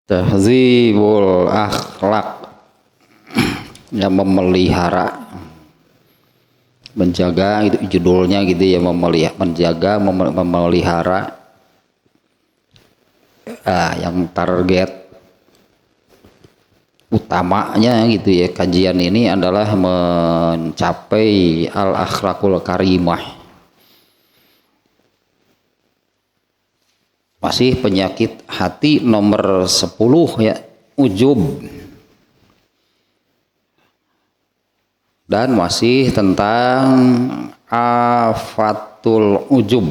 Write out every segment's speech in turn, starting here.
Tahzibul akhlak, yang memelihara, menjaga, itu judulnya gitu ya, menjaga, memelihara. Yang target utamanya gitu ya kajian ini adalah mencapai al-akhlakul karimah. Masih penyakit hati nomor 10 ya, ujub. Dan masih tentang afatul ujub,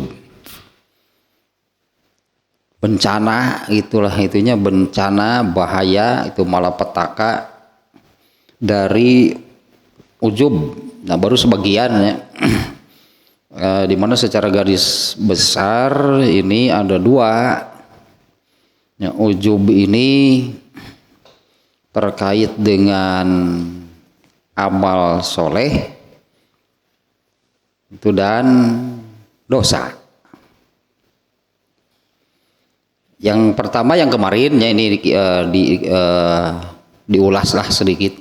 bencana, itulah itunya, bencana, bahaya, itu malapetaka dari ujub. Nah baru sebagian ya. Di mana secara garis besar ini ada dua. Ya, ujub ini terkait dengan amal soleh itu dan dosa. Yang pertama yang kemarin ya ini diulaslah sedikit.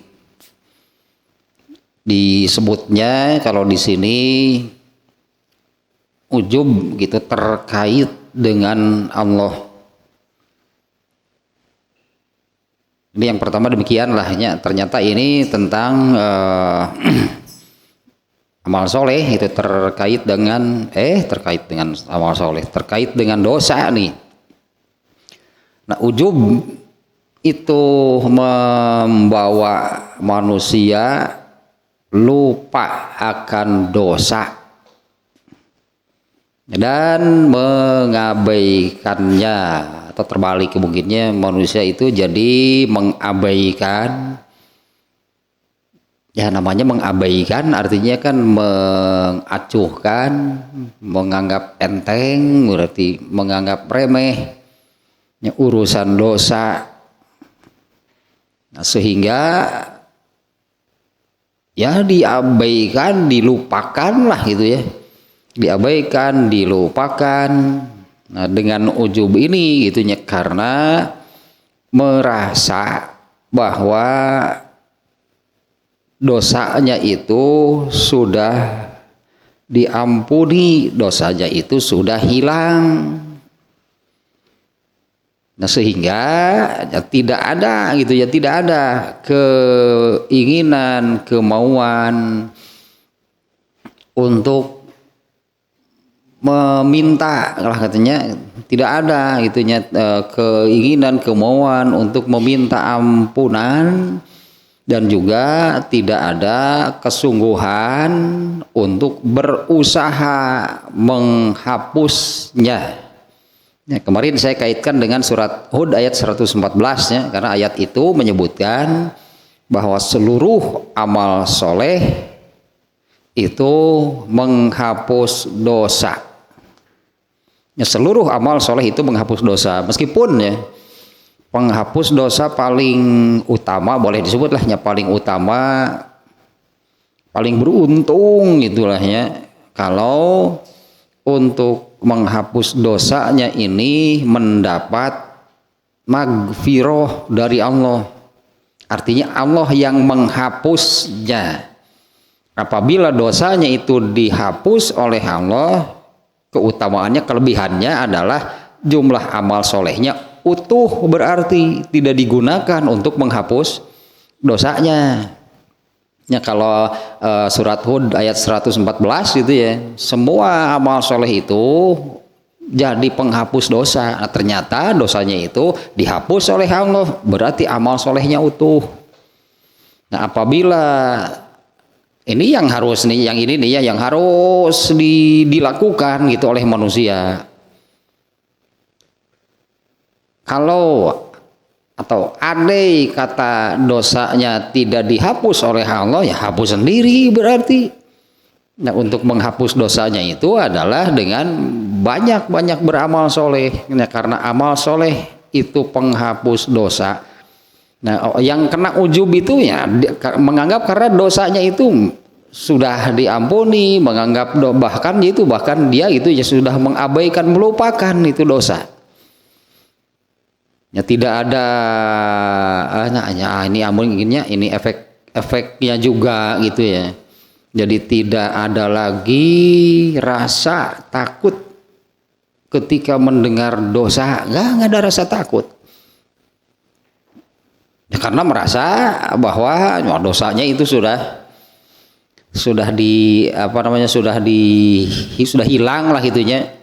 Disebutnya kalau di sini ujub gitu terkait dengan Allah. Ini yang pertama demikian lah ya. Ternyata ini tentang amal soleh itu terkait dengan amal soleh, terkait dengan dosa nih. Nah ujub itu membawa manusia lupa akan dosa dan mengabaikannya, atau terbalik mungkinnya, manusia itu jadi mengabaikan. Ya namanya mengabaikan artinya kan mengacuhkan, menganggap enteng, berarti menganggap remeh ya, urusan dosa. Nah, sehingga ya diabaikan, dilupakan lah gitu ya, diabaikan, dilupakan. Nah dengan ujub ini gitunya, karena merasa bahwa dosanya itu sudah diampuni, dosanya itu sudah hilang. Nah sehingga ya, tidak ada gitu ya, tidak ada keinginan, kemauan untuk meminta lah katanya, tidak ada gitunya keinginan, kemauan untuk meminta ampunan, dan juga tidak ada kesungguhan untuk berusaha menghapusnya. Ya, kemarin saya kaitkan dengan surat Hud ayat 114 ya, karena ayat itu menyebutkan bahwa seluruh amal soleh itu menghapus dosa. Ya, seluruh amal soleh itu menghapus dosa, meskipun ya penghapus dosa paling utama, boleh disebutlah ya paling utama, paling beruntung gitulah ya, kalau untuk menghapus dosanya ini mendapat magfirah dari Allah. Artinya Allah yang menghapusnya. Apabila dosanya itu dihapus oleh Allah, keutamaannya, kelebihannya adalah jumlah amal solehnya utuh, berarti tidak digunakan untuk menghapus dosanya. Ya kalau surat Hud ayat 114 gitu ya, semua amal soleh itu jadi penghapus dosa. Nah, ternyata dosanya itu dihapus oleh Allah, berarti amal solehnya utuh. Nah apabila ini yang harus nih, yang ini nih ya, yang harus dilakukan gitu oleh manusia. Kalau atau andai kata dosanya tidak dihapus oleh Allah, ya hapus sendiri berarti. Nah untuk menghapus dosanya itu adalah dengan banyak-banyak beramal soleh. Nah, karena amal soleh itu penghapus dosa. Nah yang kena ujub itu ya menganggap karena dosanya itu sudah diampuni, menganggap bahkan dia itu ya sudah mengabaikan, melupakan itu dosa. Ya tidak ada ini amunnya ini efeknya juga gitu ya. Jadi tidak ada lagi rasa takut ketika mendengar dosa, nggak ada rasa takut. Ya, karena merasa bahwa dosanya itu sudah sudah hilang lah gitunya.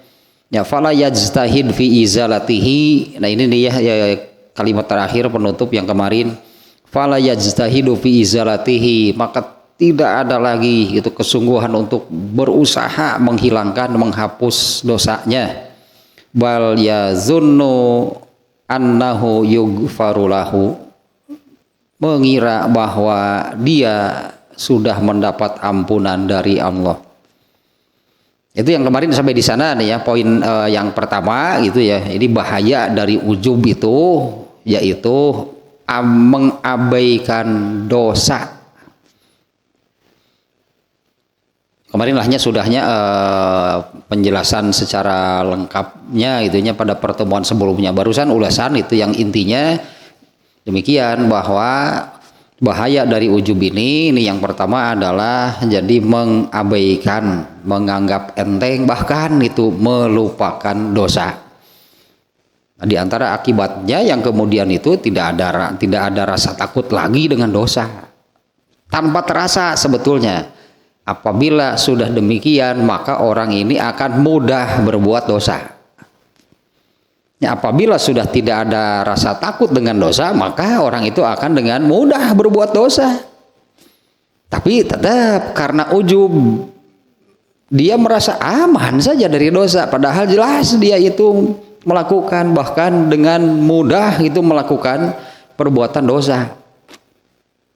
Ya fala yajtahid fi izalatihi. Nah ini dia ya, kalimat terakhir penutup yang kemarin. Fala yajtahidu fi izalatihi, maka tidak ada lagi itu kesungguhan untuk berusaha menghilangkan, menghapus dosanya. Bal yazunnu annahu yughfaru lahu, mengira bahwa dia sudah mendapat ampunan dari Allah. Itu yang kemarin sampai di sana nih ya, poin yang pertama gitu ya. Ini bahaya dari ujub itu yaitu mengabaikan dosa. Kemarin lahnya sudahnya penjelasan secara lengkapnya itunya pada pertemuan sebelumnya. Barusan ulasan itu yang intinya demikian, bahwa bahaya dari ujub ini yang pertama adalah jadi mengabaikan, menganggap enteng, bahkan itu melupakan dosa. Di antara akibatnya yang kemudian itu tidak ada rasa takut lagi dengan dosa. Tanpa terasa sebetulnya. Apabila sudah demikian, maka orang ini akan mudah berbuat dosa. Ya, apabila sudah tidak ada rasa takut dengan dosa, maka orang itu akan dengan mudah berbuat dosa. Tapi tetap karena ujub, dia merasa aman saja dari dosa, padahal jelas dia itu melakukan, bahkan dengan mudah itu melakukan perbuatan dosa.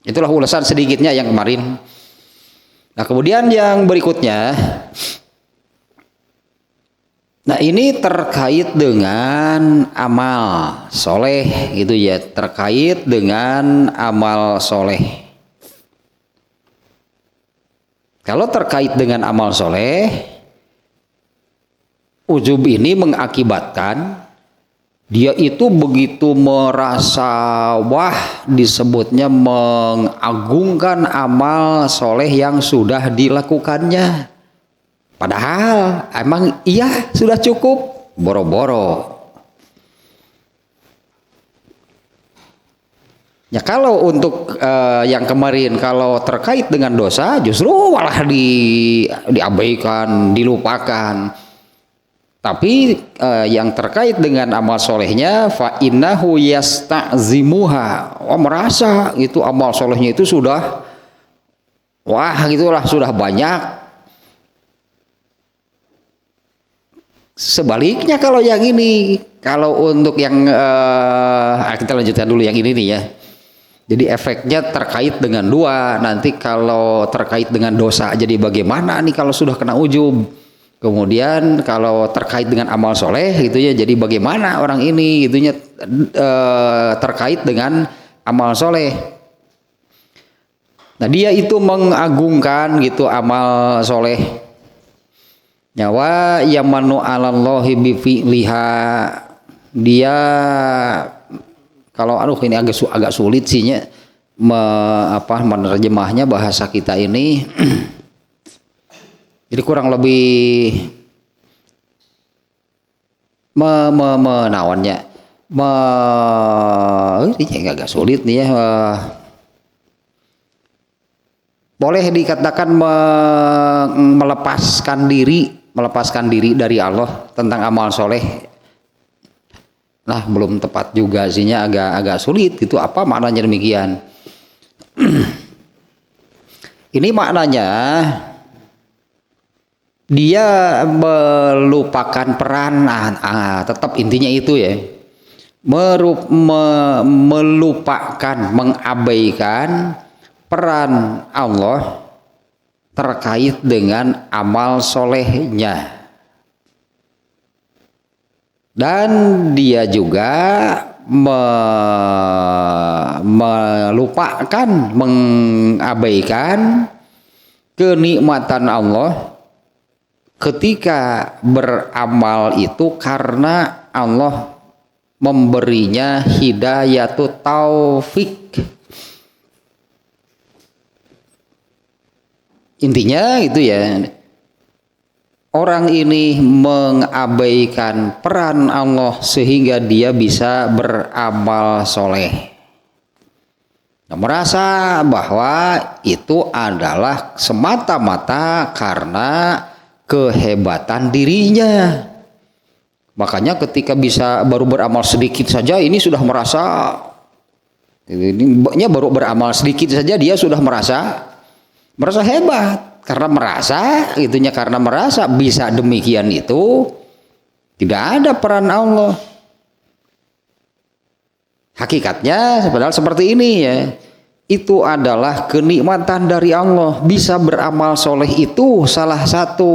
Itulah ulasan sedikitnya yang kemarin. Nah kemudian yang berikutnya, nah ini terkait dengan amal soleh gitu ya, terkait dengan amal soleh. Kalau terkait dengan amal soleh, ujub ini mengakibatkan dia itu begitu merasa wah, disebutnya mengagungkan amal soleh yang sudah dilakukannya. Padahal emang iya sudah cukup, boro-boro. Ya kalau untuk yang kemarin, kalau terkait dengan dosa justru malah diabaikan, dilupakan. Tapi yang terkait dengan amal solehnya, fa innahu yasta'zimuha, merasa itu amal solehnya itu sudah wah gitulah, sudah banyak. Sebaliknya kalau yang ini, kalau untuk yang kita lanjutkan dulu yang ini nih ya. Jadi efeknya terkait dengan dua. Nanti kalau terkait dengan dosa jadi bagaimana nih kalau sudah kena ujub. Kemudian kalau terkait dengan amal soleh gitu ya, jadi bagaimana orang ini gitunya terkait dengan amal soleh. Nah dia itu mengagungkan gitu amal soleh. Nyawa yamanu alallahi bifi'liha, dia kalau ini agak sulit sihnya menerjemahnya bahasa kita ini. Jadi kurang lebih menawannya ini agak sulit nih ya. Boleh dikatakan melepaskan diri dari Allah tentang amal soleh. Nah belum tepat juga sihnya, agak sulit itu apa maknanya demikian. Ini maknanya dia melupakan peran, tetap intinya itu ya, melupakan, mengabaikan peran Allah terkait dengan amal solehnya. Dan dia juga melupakan, mengabaikan kenikmatan Allah ketika beramal itu karena Allah memberinya hidayatut taufik. Intinya itu ya, orang ini mengabaikan peran Allah sehingga dia bisa beramal soleh. Nah, merasa bahwa itu adalah semata-mata karena kehebatan dirinya. Makanya ketika bisa baru beramal sedikit saja ini sudah merasa, ini baru beramal sedikit saja dia sudah merasa hebat karena merasa bisa demikian itu tidak ada peran Allah. Hakikatnya padahal seperti ini ya, itu adalah kenikmatan dari Allah. Bisa beramal soleh itu salah satu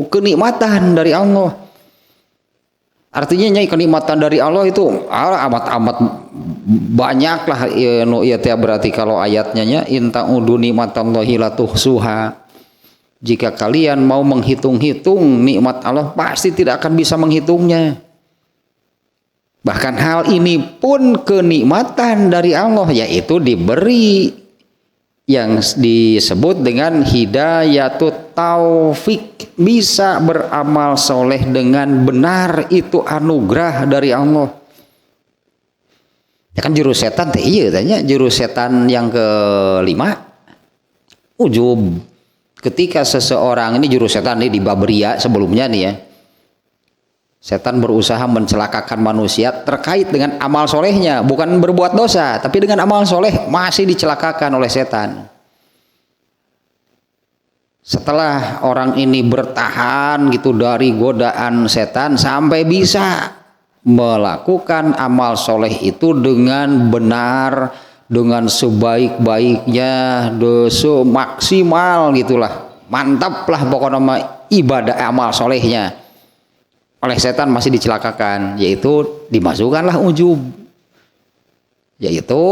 kenikmatan dari Allah. Artinya kenikmatan dari Allah itu amat banyak lah ya, berarti kalau ayatnya nya in ta'udu nikmatallahi la tuhsuha. Jika kalian mau menghitung-hitung nikmat Allah pasti tidak akan bisa menghitungnya. Bahkan hal ini pun kenikmatan dari Allah, yaitu diberi yang disebut dengan hidayatut taufik, bisa beramal soleh dengan benar, itu anugerah dari Allah. Ya kan jurus setan teh iya tanya, jurus setan yang kelima ujub. Ketika seseorang ini jurus setan ini di Babria sebelumnya nih ya, setan berusaha mencelakakan manusia terkait dengan amal solehnya, bukan berbuat dosa, tapi dengan amal soleh masih dicelakakan oleh setan. Setelah orang ini bertahan gitu dari godaan setan sampai bisa melakukan amal soleh itu dengan benar, dengan sebaik-baiknya, maksimal gitulah, mantap lah pokoknya ibadah amal solehnya, oleh setan masih dicelakakan, yaitu dimasukkanlah ujub, yaitu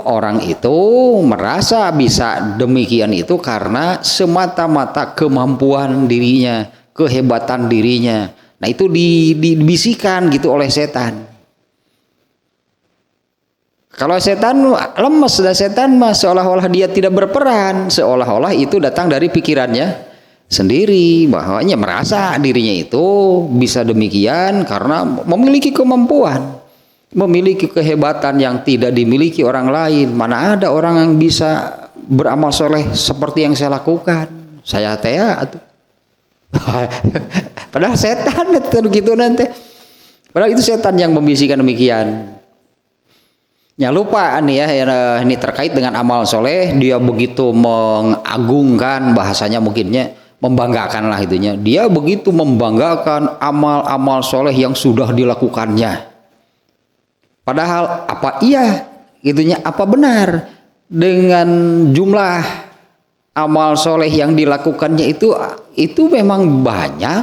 orang itu merasa bisa demikian itu karena semata-mata kemampuan dirinya, kehebatan dirinya. Nah itu dibisikan gitu oleh setan. Kalau setan lemes, dan setan mah seolah-olah dia tidak berperan, seolah-olah itu datang dari pikirannya sendiri, bahwa merasa dirinya itu bisa demikian karena memiliki kemampuan, memiliki kehebatan yang tidak dimiliki orang lain. Mana ada orang yang bisa beramal soleh seperti yang saya lakukan, saya teh atuh. Padahal setan itu gitu nanti, padahal itu setan yang membisikkan demikian. Ya lupa nih ya, ini terkait dengan amal soleh, dia begitu mengagungkan, bahasanya mungkinnya membanggakan lah itunya, dia begitu membanggakan amal-amal soleh yang sudah dilakukannya. Padahal apa iya itunya, apa benar dengan jumlah amal soleh yang dilakukannya itu memang banyak,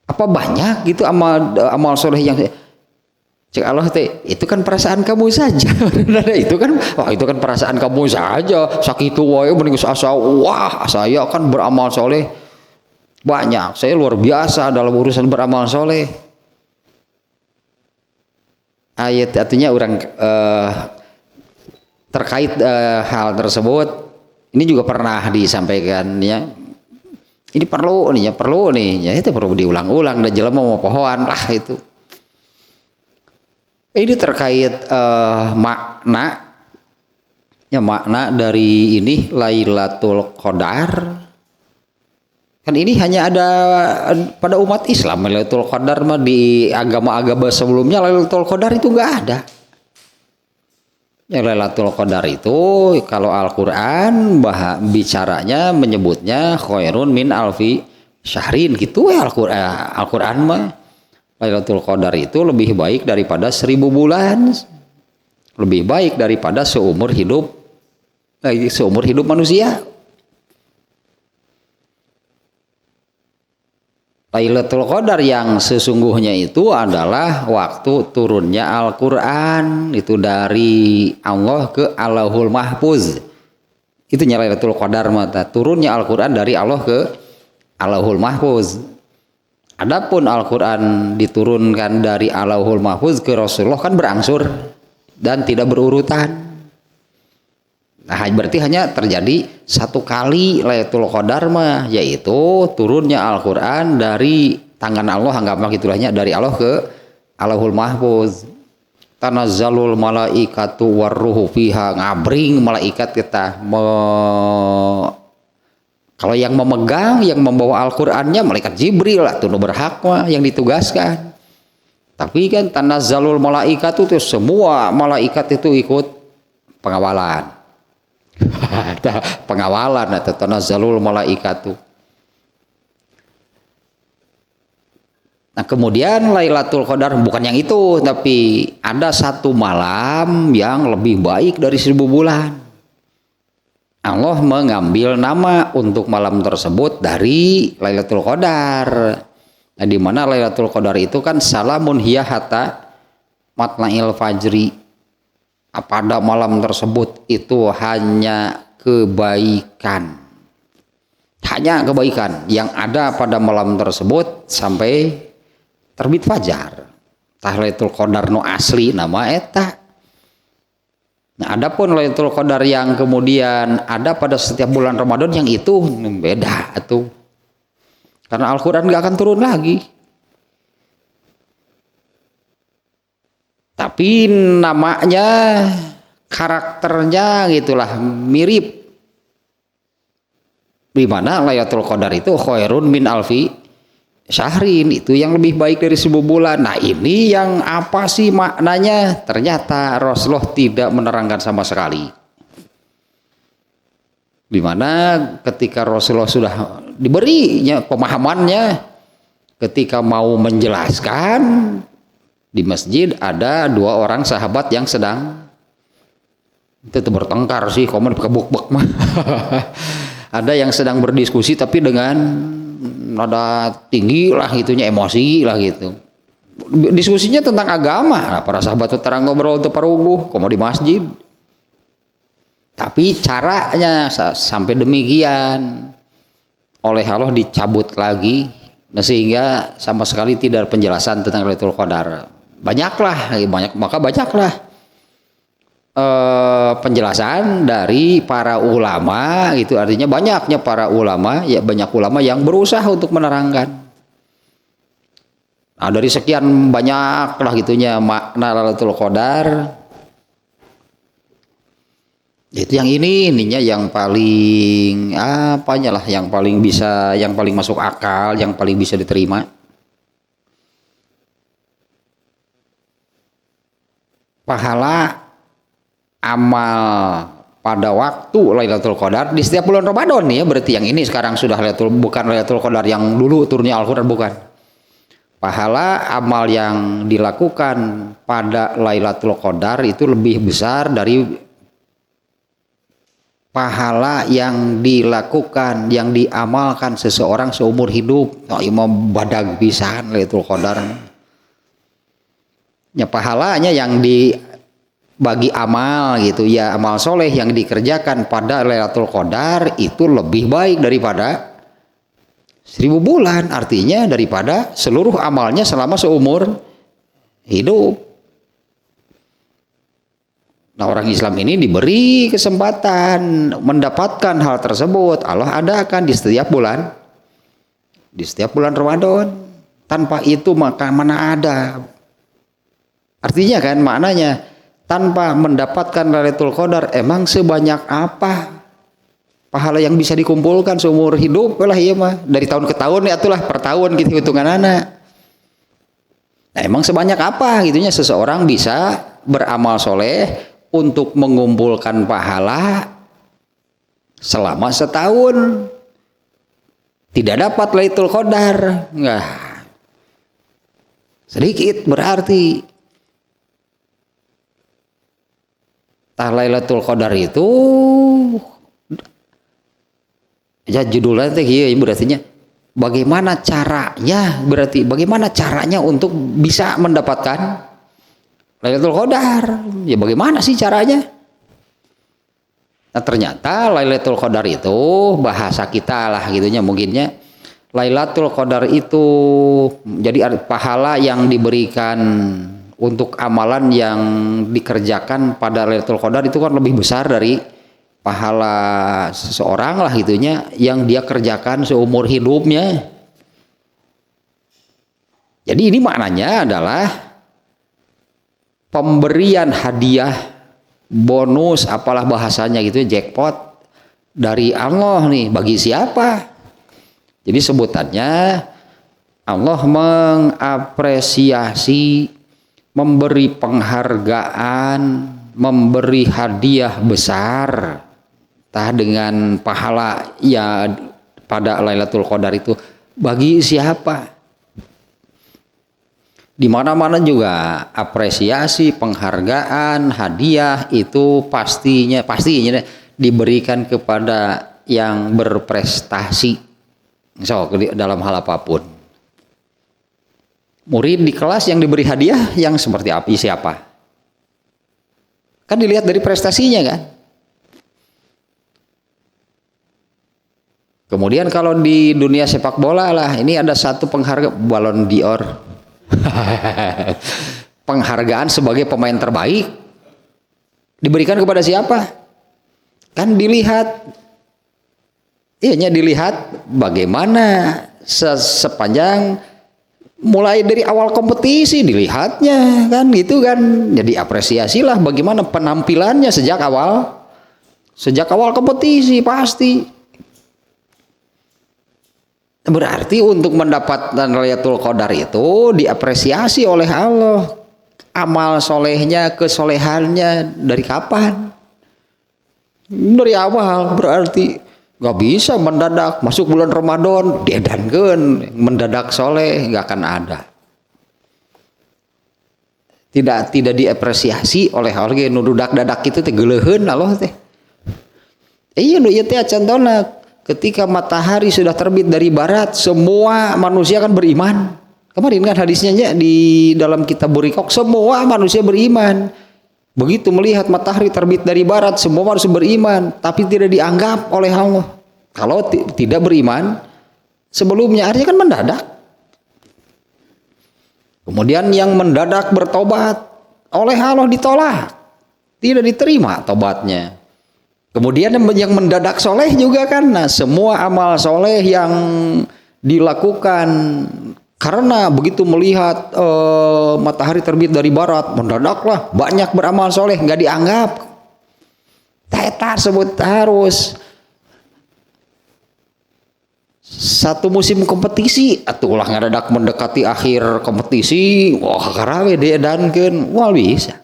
apa banyak gitu amal soleh yang cek Allah teh, itu kan perasaan kamu saja. itu kan perasaan kamu saja, sakitu wae mending asa wah saya kan beramal soleh banyak, saya luar biasa dalam urusan beramal soleh. Ayat artinya orang terkait hal tersebut ini juga pernah disampaikan ya. Ini perlu nih ya, itu perlu diulang-ulang dan jelema mau pohon lah itu. Ini terkait makna dari ini Lailatul Qadar. Kan ini hanya ada pada umat Islam. Lailatul Qadar mah di agama-agama sebelumnya Lailatul Qadar itu enggak ada. Ya, Lailatul Qadar itu kalau Al-Qur'an bicaranya menyebutnya khairun min alfi syahrin gitu ya, Al-Qur'an mah. Lailatul Qadar itu lebih baik daripada 1000 bulan, lebih baik daripada seumur hidup manusia. Lailatul Qadar yang sesungguhnya itu adalah waktu turunnya Al-Quran itu dari Allah ke Allahul Mahfuz. Itu Lailatul Qadar mata turunnya Al-Quran dari Allah ke Allahul Mahfuz. Adapun Al-Quran diturunkan dari Allahul Mahfuz ke Rasulullah kan berangsur dan tidak berurutan. Nah, berarti hanya terjadi satu kali Lailatul Qadar mah, yaitu turunnya Al-Quran dari tangan Allah, anggaplah gitulahnya dari Allah ke Allahul Mahfuz. Tanazzalul malaikatu warruhu fiha, ngabring malaikat kita. Kalau yang memegang, yang membawa Al-Qur'annya malaikat Jibril lah, tuh berhak mah yang ditugaskan. Tapi kan tanazzalul malaikatu itu semua malaikat itu ikut pengawalan. Pengawalan atau tanazzalul malaikatu. Nah, kemudian Lailatul Qadar bukan yang itu, tapi ada satu malam yang lebih baik dari 1000 bulan. Allah mengambil nama untuk malam tersebut dari Lailatul Qadar. Nah, di mana Lailatul Qadar itu kan salamun hiya hatta matla'il fajri. Pada malam tersebut itu hanya kebaikan. Hanya kebaikan yang ada pada malam tersebut sampai terbit fajar. Lailatul Qadar nu asli nama eta. Nah, adapun Lailatul Qadar yang kemudian ada pada setiap bulan Ramadan yang itu beda atuh. Karena Al-Qur'an enggak akan turun lagi. Tapi namanya, karakternya gitulah mirip. Di mana Lailatul Qadar itu khairun min alfi syahrin, itu yang lebih baik dari 1000 bulan. Nah, ini yang apa sih maknanya? Ternyata Rasulullah tidak menerangkan sama sekali. Dimana ketika Rasulullah sudah diberinya pemahamannya, ketika mau menjelaskan, di masjid ada 2 orang sahabat yang sedang itu bertengkar sih, komen kebuk-buk mah. Ada yang sedang berdiskusi tapi dengan nada tinggi lah gitunya, emosi lah gitu. Diskusinya tentang agama. Nah, para sahabat itu terang ngobrol untuk paruguh, komo di masjid. Tapi caranya sampai demikian oleh Allah dicabut lagi, nah, sehingga sama sekali tidak ada penjelasan tentang Lailatul Qadar. Banyaklah penjelasan dari para ulama, itu artinya banyaknya para ulama, ya banyak ulama yang berusaha untuk menerangkan. Nah, dari sekian banyak lah gitunya makna Lailatul Qadar, itu yang ininya yang paling apanya lah, yang paling bisa, yang paling masuk akal, yang paling bisa diterima. Pahala amal pada waktu Lailatul Qadar di setiap bulan Ramadan nih ya, berarti yang ini sekarang sudah bukan Lailatul Qadar yang dulu turunnya Al-Qur'an, bukan. Pahala amal yang dilakukan pada Lailatul Qadar itu lebih besar dari pahala yang dilakukan, yang diamalkan seseorang seumur hidup. Nah, imam badag pisan Lailatul Qadar. Ya, pahalanya yang dibagi amal gitu ya, amal soleh yang dikerjakan pada Lailatul Qadar itu lebih baik daripada 1000 bulan, artinya daripada seluruh amalnya selama seumur hidup. Nah, orang Islam ini diberi kesempatan mendapatkan hal tersebut. Allah adakan di setiap bulan Ramadan. Tanpa itu maka mana ada. Artinya kan maknanya, tanpa mendapatkan Lailatul Qadar emang sebanyak apa pahala yang bisa dikumpulkan seumur hidup lah, iya mah dari tahun ke tahun ya, itulah per tahun gitu hitungan anak. Nah, emang sebanyak apa gitunya seseorang bisa beramal soleh untuk mengumpulkan pahala selama setahun tidak dapat Lailatul Qadar. Nggak sedikit berarti. Lailatul Qadar itu ya judulnya teh ieu berartinya bagaimana caranya untuk bisa mendapatkan Lailatul Qadar. Ya bagaimana sih caranya? Nah, ternyata Lailatul Qadar itu bahasa kita lah gitunya mungkinnya Lailatul Qadar itu jadi pahala yang diberikan untuk amalan yang dikerjakan pada Lailatul Qadar itu kan lebih besar dari pahala seseorang lah gitunya yang dia kerjakan seumur hidupnya. Jadi ini maknanya adalah pemberian hadiah, bonus, apalah bahasanya gitu, jackpot dari Allah nih bagi siapa? Jadi sebutannya Allah mengapresiasi, memberi penghargaan, memberi hadiah besar dengan pahala ya pada Lailatul Qadar itu bagi siapa? Di mana-mana juga apresiasi, penghargaan, hadiah itu pastinya diberikan kepada yang berprestasi. So, dalam hal apapun. Murid di kelas yang diberi hadiah yang seperti apa? Siapa? Kan dilihat dari prestasinya kan. Kemudian kalau di dunia sepak bola lah, ini ada satu penghargaan Ballon d'Or. Penghargaan sebagai pemain terbaik diberikan kepada siapa? Kan dilihat bagaimana sepanjang mulai dari awal kompetisi dilihatnya kan gitu kan. Jadi apresiasilah bagaimana penampilannya sejak awal kompetisi pasti. Berarti untuk mendapatkan Lailatul Qadar itu diapresiasi oleh Allah. Amal solehnya, kesolehannya dari kapan? Dari awal. Berarti gak bisa mendadak masuk bulan Ramadan diedankeun mendadak soleh, gak akan ada. Tidak diapresiasi oleh Allah. Nududak dadak itu teh geuleheun Allah teh. Iya nu ieu teh contohna. Ketika matahari sudah terbit dari barat, semua manusia akan beriman. Kemarin kan hadisnya di dalam kitab Burikok, semua manusia beriman. Begitu melihat matahari terbit dari barat, semua manusia beriman, tapi tidak dianggap oleh Allah. Kalau tidak beriman, sebelumnya artinya kan mendadak. Kemudian yang mendadak bertobat, oleh Allah ditolak, tidak diterima tobatnya. Kemudian yang mendadak soleh juga kan, nah semua amal soleh yang dilakukan karena begitu melihat matahari terbit dari barat, mendadaklah banyak beramal soleh, nggak dianggap. Tetar sebut harus satu musim kompetisi, atulah ngadadak mendekati akhir kompetisi, wah karawe diedankeun, wah bisa.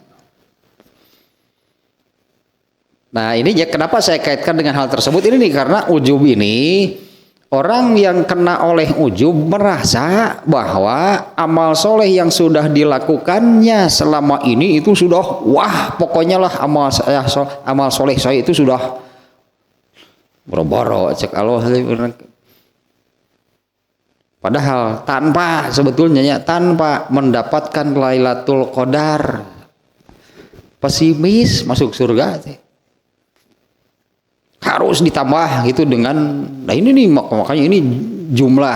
Nah ini ya kenapa saya kaitkan dengan hal tersebut ini nih, karena ujub ini orang yang kena oleh ujub merasa bahwa amal soleh yang sudah dilakukannya selama ini itu sudah wah pokoknya lah amal soleh saya itu sudah boro-boro cek Allah. Padahal tanpa mendapatkan Lailatul Qadar pesimis masuk surga harus ditambah gitu dengan, nah ini nih makanya ini jumlah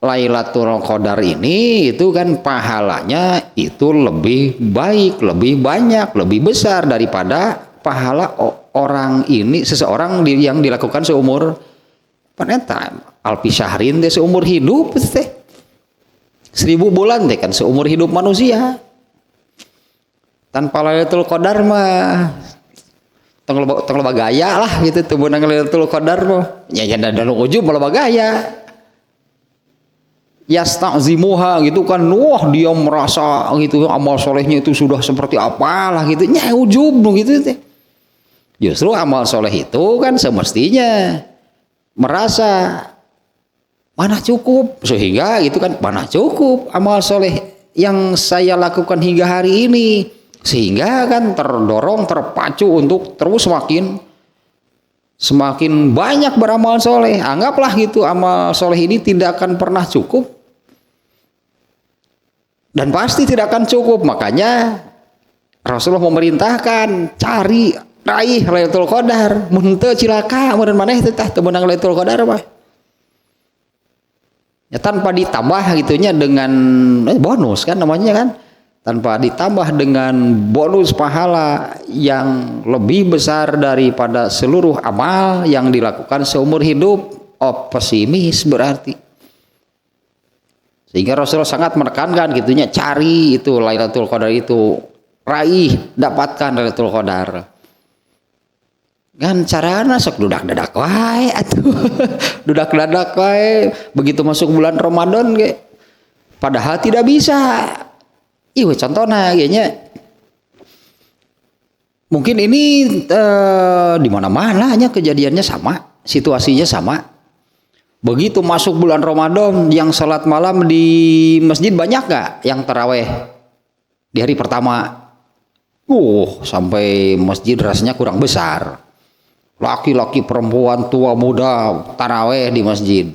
Lailatul Qadar ini itu kan pahalanya itu lebih baik, lebih banyak, lebih besar daripada pahala seseorang yang dilakukan seumur paneta alfi syahrin teh seumur hidup teh 1000 bulan teh kan seumur hidup manusia. Tanpa Lailatul Qadar mah tong loba gaya lah gitu, teu beunang Lailatul Qadar mah nya ada nu ujub loba gaya yasta'zimuha gitu kan, wah dia merasa gitu amal solehnya itu sudah seperti apalah gitu, nya ujub gitu teh. Justru amal soleh itu kan semestinya merasa mana cukup, sehingga gitu kan mana cukup amal soleh yang saya lakukan hingga hari ini, sehingga kan terdorong, terpacu untuk terus semakin banyak beramal soleh. Anggaplah gitu amal soleh ini tidak akan pernah cukup dan pasti tidak akan cukup. Makanya Rasulullah memerintahkan raih Lailatul Qadar, mun teu cilaka mun maneh teh tah teu meunang Lailatul Qadar mah. Ya tanpa ditambah gitunya dengan bonus kan namanya kan. Tanpa ditambah dengan bonus pahala yang lebih besar daripada seluruh amal yang dilakukan seumur hidup. Oh, pesimis berarti. Sehingga Rasulullah sangat menekankan gitunya, cari itu Lailatul Qadar itu, raih, dapatkan Lailatul Qadar. Kan carana sok dudak-dadak wae atuh. Dudak-dadak wae begitu masuk bulan Ramadan ge. Padahal tidak bisa. Ieu contohna nya. Mungkin ini di mana-mana hanya kejadiannya sama, situasinya sama. Begitu masuk bulan Ramadan yang salat malam di masjid banyak gak yang taraweh di hari pertama? Sampai masjid rasanya kurang besar. Laki-laki, perempuan, tua, muda taraweh di masjid.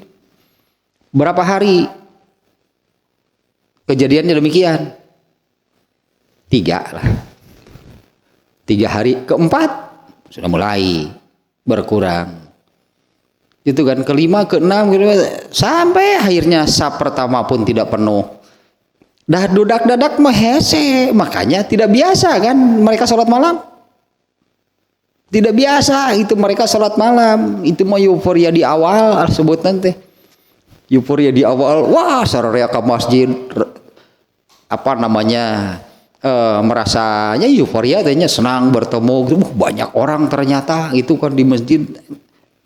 Berapa hari kejadiannya demikian? 3 lah. 3 hari, keempat sudah mulai berkurang. Itu kan kelima, keenam, sampai akhirnya saf pertama pun tidak penuh. Dah dudak-dadak mah hese, makanya tidak biasa kan mereka sholat malam. Tidak biasa itu mereka sholat malam. Itu mah euforia di awal sebut nanti. Euforia di awal, wah sararea ke masjid, apa namanya, merasanya euforia, tanya senang bertemu, banyak orang ternyata itu kan di masjid.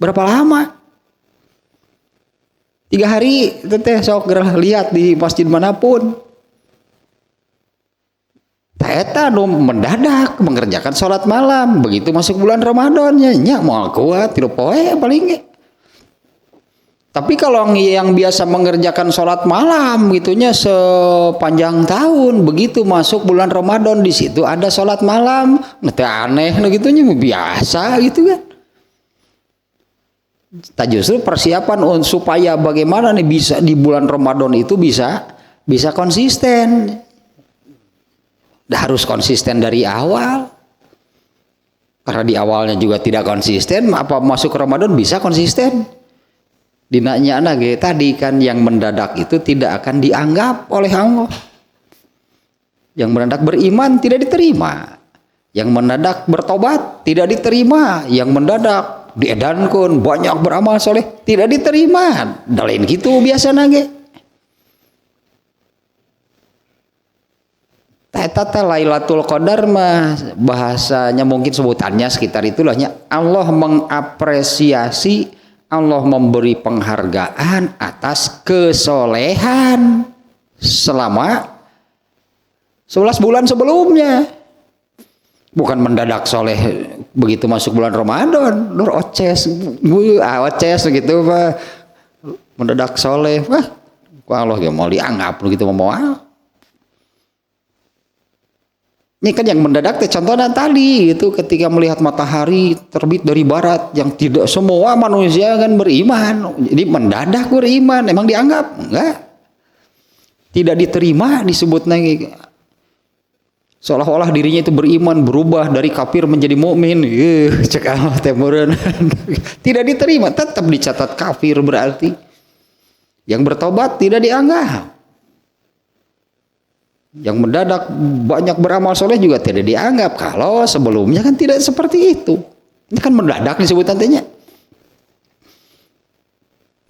Berapa lama? 3 hari, teteh sok lihat di masjid manapun. Eta mendadak mengerjakan sholat malam begitu masuk bulan Ramadan nya mau kuat 3 poe paling. Tapi kalau yang biasa mengerjakan sholat malam gitunya sepanjang tahun, begitu masuk bulan Ramadan di situ ada sholat malam, nanti aneh gitunya biasa gitu kan. Tak justru persiapan supaya bagaimana nih bisa di bulan Ramadan itu bisa konsisten. Harus konsisten dari awal. Karena di awalnya juga tidak konsisten, apa masuk Ramadan bisa konsisten? Dinanya nage tadi kan yang mendadak itu tidak akan dianggap oleh Allah. Yang mendadak beriman tidak diterima. Yang mendadak bertobat tidak diterima. Yang mendadak diedankan banyak beramal soleh tidak diterima. Dalain gitu biasa nage. Tata Lailatul Qadar mah bahasanya mungkin sebutannya sekitar itulahnya. Allah mengapresiasi, Allah memberi penghargaan atas kesolehan selama 11 bulan sebelumnya. Bukan mendadak soleh begitu masuk bulan Ramadan. Nur oces gitu mah mendadak soleh. Wah, Allah ya mau dianggap begitu mau. Ini kan yang mendadak contohnya tadi itu ketika melihat matahari terbit dari barat yang tidak semua manusia kan beriman. Jadi mendadak beriman emang dianggap enggak? Tidak diterima disebut lagi. Seolah-olah dirinya itu beriman berubah dari kafir menjadi mukmin. Cek Allah temureun. Tidak diterima, tetap dicatat kafir berarti. Yang bertobat tidak dianggap. Yang mendadak banyak beramal soleh juga tidak dianggap. Kalau sebelumnya kan tidak seperti itu. Ini kan mendadak disebut nantinya.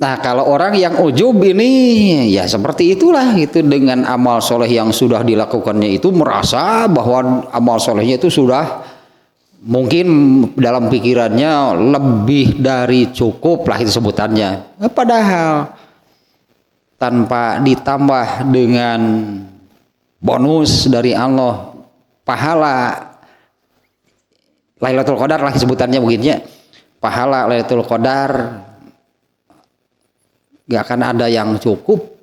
Nah kalau orang yang ujub ini ya seperti itulah gitu. Dengan amal soleh yang sudah dilakukannya itu merasa bahwa amal solehnya itu sudah mungkin dalam pikirannya lebih dari cukup lah itu sebutannya. Padahal tanpa ditambah dengan bonus dari Allah, pahala Lailatul Qadar lah sebutannya begini, pahala Lailatul Qadar gak akan ada yang cukup.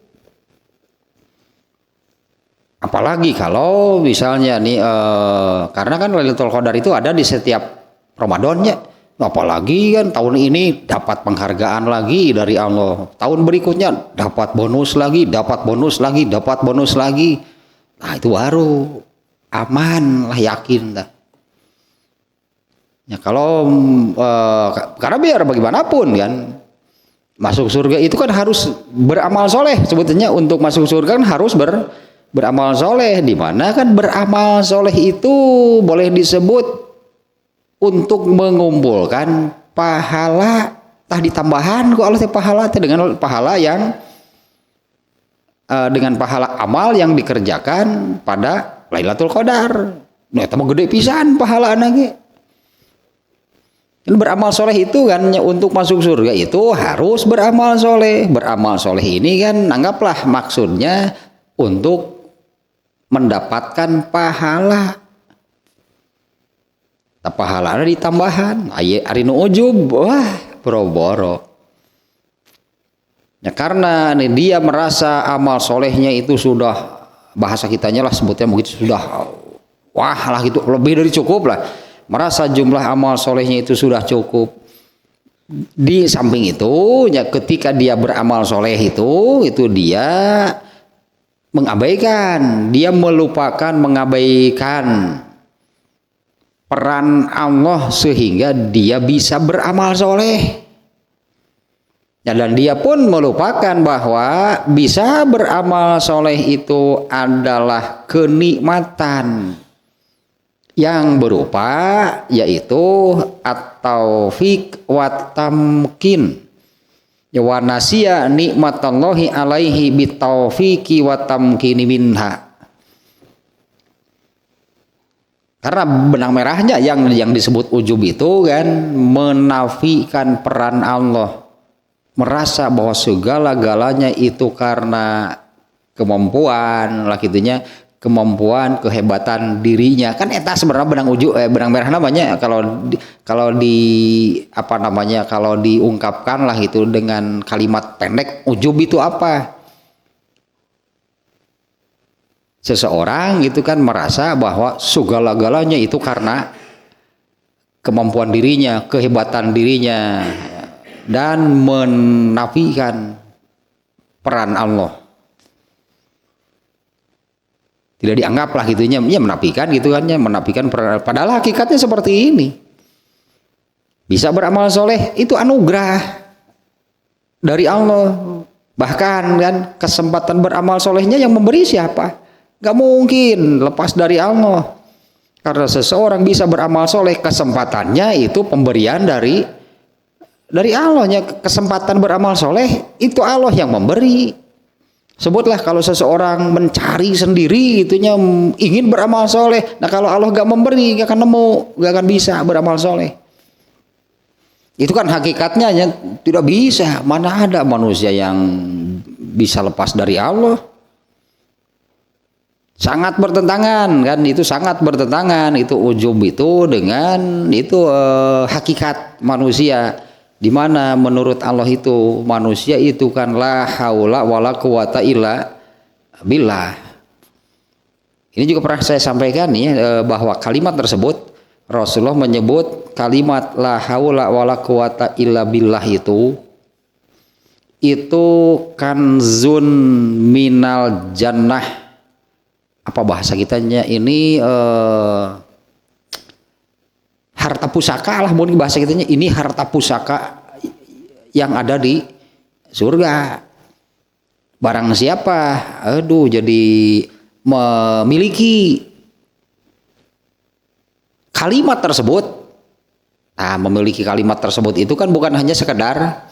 Apalagi kalau misalnya nih karena kan Lailatul Qadar itu ada di setiap Ramadannya, apalagi kan tahun ini dapat penghargaan lagi dari Allah, tahun berikutnya dapat bonus lagi, dapat bonus lagi, dapat bonus lagi. Nah itu baru aman lah, yakin dah. Ya kalau karena biar bagaimanapun kan Masuk surga itu kan harus beramal soleh. Sebetulnya untuk masuk surga kan harus beramal soleh. Di mana kan beramal soleh itu boleh disebut untuk mengumpulkan pahala tah ditambahan ku Allah teh pahala teh dengan pahala yang dengan pahala amal yang dikerjakan pada Lailatul Qadar. Nah, eta mah gede pisan pahalaana ge. Beramal soleh itu kan untuk masuk surga itu harus beramal soleh. Beramal soleh ini kan anggaplah maksudnya untuk mendapatkan pahala. Pahala ada ditambahan. Ari nu ujub, wah boro-boro. Ya karena nih dia merasa amal solehnya itu sudah, bahasa kitanya lah sebutnya mungkin sudah wah lah gitu, lebih dari cukup lah. Merasa jumlah amal solehnya itu sudah cukup. Di samping itu ya ketika dia beramal soleh itu dia mengabaikan, dia melupakan, mengabaikan peran Allah sehingga dia bisa beramal soleh. Ya, dan dia pun melupakan bahwa bisa beramal soleh itu adalah kenikmatan yang berupa yaitu at-taufiq wa tamkin. Ya wa nasiya nikmatallahi alaihi bitaufiqi wa tamkini minha. Karena benang merahnya yang disebut ujub itu kan menafikan peran Allah. Merasa bahwa segala-galanya itu karena kemampuan lah gitunya, kemampuan, kehebatan dirinya. Kan eta sebenarnya benang merah namanya kalau diungkapkan lah gitu dengan kalimat pendek, ujub itu apa? Seseorang gitu kan merasa bahwa segala-galanya itu karena kemampuan dirinya, kehebatan dirinya, dan menafikan peran Allah. Tidak dianggap lah gitunya, ya menafikan gitu kan, ya menafikan peran. Padahal hakikatnya seperti ini. Bisa beramal soleh itu anugerah dari Allah. Bahkan kan kesempatan beramal solehnya yang memberi siapa? Gak mungkin lepas dari Allah. Karena seseorang bisa beramal soleh, kesempatannya itu pemberian dari Allah. Kesempatan beramal soleh itu Allah yang memberi. Sebutlah kalau seseorang mencari sendiri itunya ingin beramal soleh. Nah kalau Allah gak memberi, gak akan nemu, gak akan bisa beramal soleh. Itu kan hakikatnya ya, tidak bisa. Mana ada manusia yang bisa lepas dari Allah? Sangat bertentangan kan, itu sangat bertentangan itu ujub itu dengan itu hakikat manusia, di mana menurut Allah itu manusia itu kan la haula wala quwata illa billah. Ini juga pernah saya sampaikan ya, bahwa kalimat tersebut Rasulullah menyebut kalimat la haula wala quwata illa billah itu kanzun minal jannah. Apa bahasa kitanya ini harta pusaka lah, mungkin bahasa kitanya ini harta pusaka yang ada di surga. Barang siapa jadi memiliki kalimat tersebut, nah memiliki kalimat tersebut itu kan bukan hanya sekedar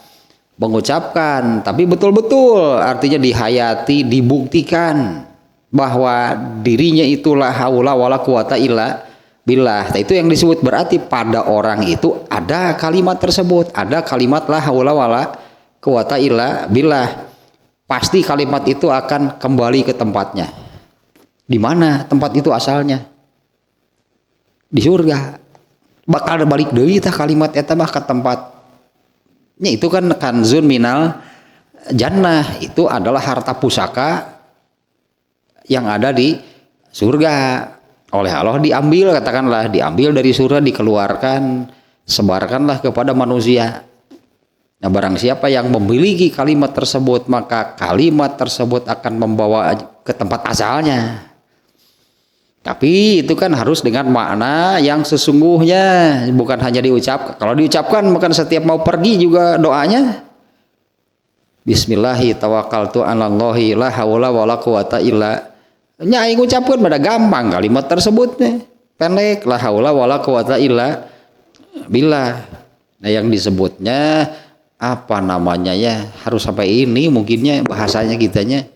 mengucapkan, tapi betul-betul artinya dihayati, dibuktikan bahwa dirinya itulah haula wala quwata illa billah. Nah, itu yang disebut berarti pada orang itu ada kalimat tersebut, ada kalimat la haula wala quwata illa billah. Pasti kalimat itu akan kembali ke tempatnya. Di mana tempat itu asalnya? Di surga. Bakal balik deui tah kalimat eta mah ke tempatnya. Itu kan kanzun minal jannah, itu adalah harta pusaka yang ada di surga. Oleh Allah diambil, katakanlah diambil dari surga, dikeluarkan, sebarkanlah kepada manusia. Nah barang siapa yang memiliki kalimat tersebut, maka kalimat tersebut akan membawa ke tempat asalnya. Tapi itu kan harus dengan makna yang sesungguhnya, bukan hanya diucapkan. Kalau diucapkan maka setiap mau pergi juga doanya Bismillahi tawakkaltu 'alallahi la haula wala quwata illa. Nya aing ngucapkeun pada gampang kalimat tersebut pendek la haula wala quwata illa billah. Nah yang disebutnya apa namanya ya harus sampai ini mungkinnya bahasanya kitanya.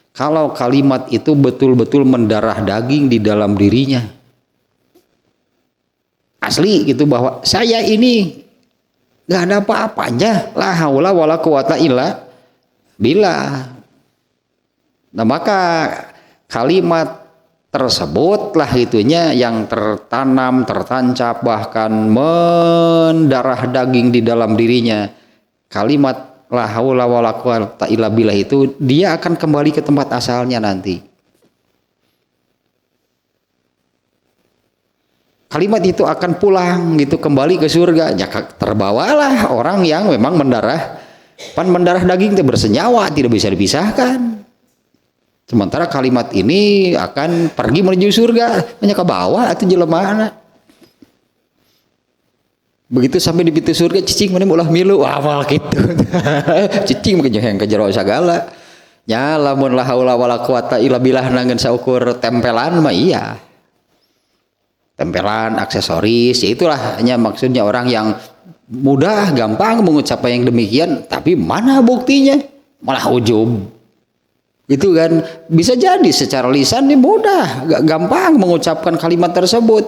Kalau kalimat itu betul-betul mendarah daging di dalam dirinya. Asli gitu bahwa saya ini nggak ada apa-apanya la haula wala quwata illa billah. Nah maka kalimat tersebutlah itunya yang tertanam, tertancap, bahkan mendarah daging di dalam dirinya. Kalimat la haula wala quwata illa billah itu dia akan kembali ke tempat asalnya nanti. Kalimat itu akan pulang gitu kembali ke surga. Ya, terbawalah orang yang memang mendarah daging itu bersenyawa, tidak bisa dipisahkan. Sementara kalimat ini akan pergi menuju surga, hanya ke bawah atau jelema. Begitu sampai di pintu surga, cicing mana ulah milu, awal gitu. Cicing mungkin yang kejero segala. Ya lamun la haula wala quwata illa billah nangeun saukur tempelan mah iya. Tempelan, aksesoris, ya itulah hanya maksudnya orang yang mudah, gampang mengucapkan yang demikian, tapi mana buktinya? Malah ujub. Itu kan bisa jadi secara lisan ini mudah, gampang mengucapkan kalimat tersebut.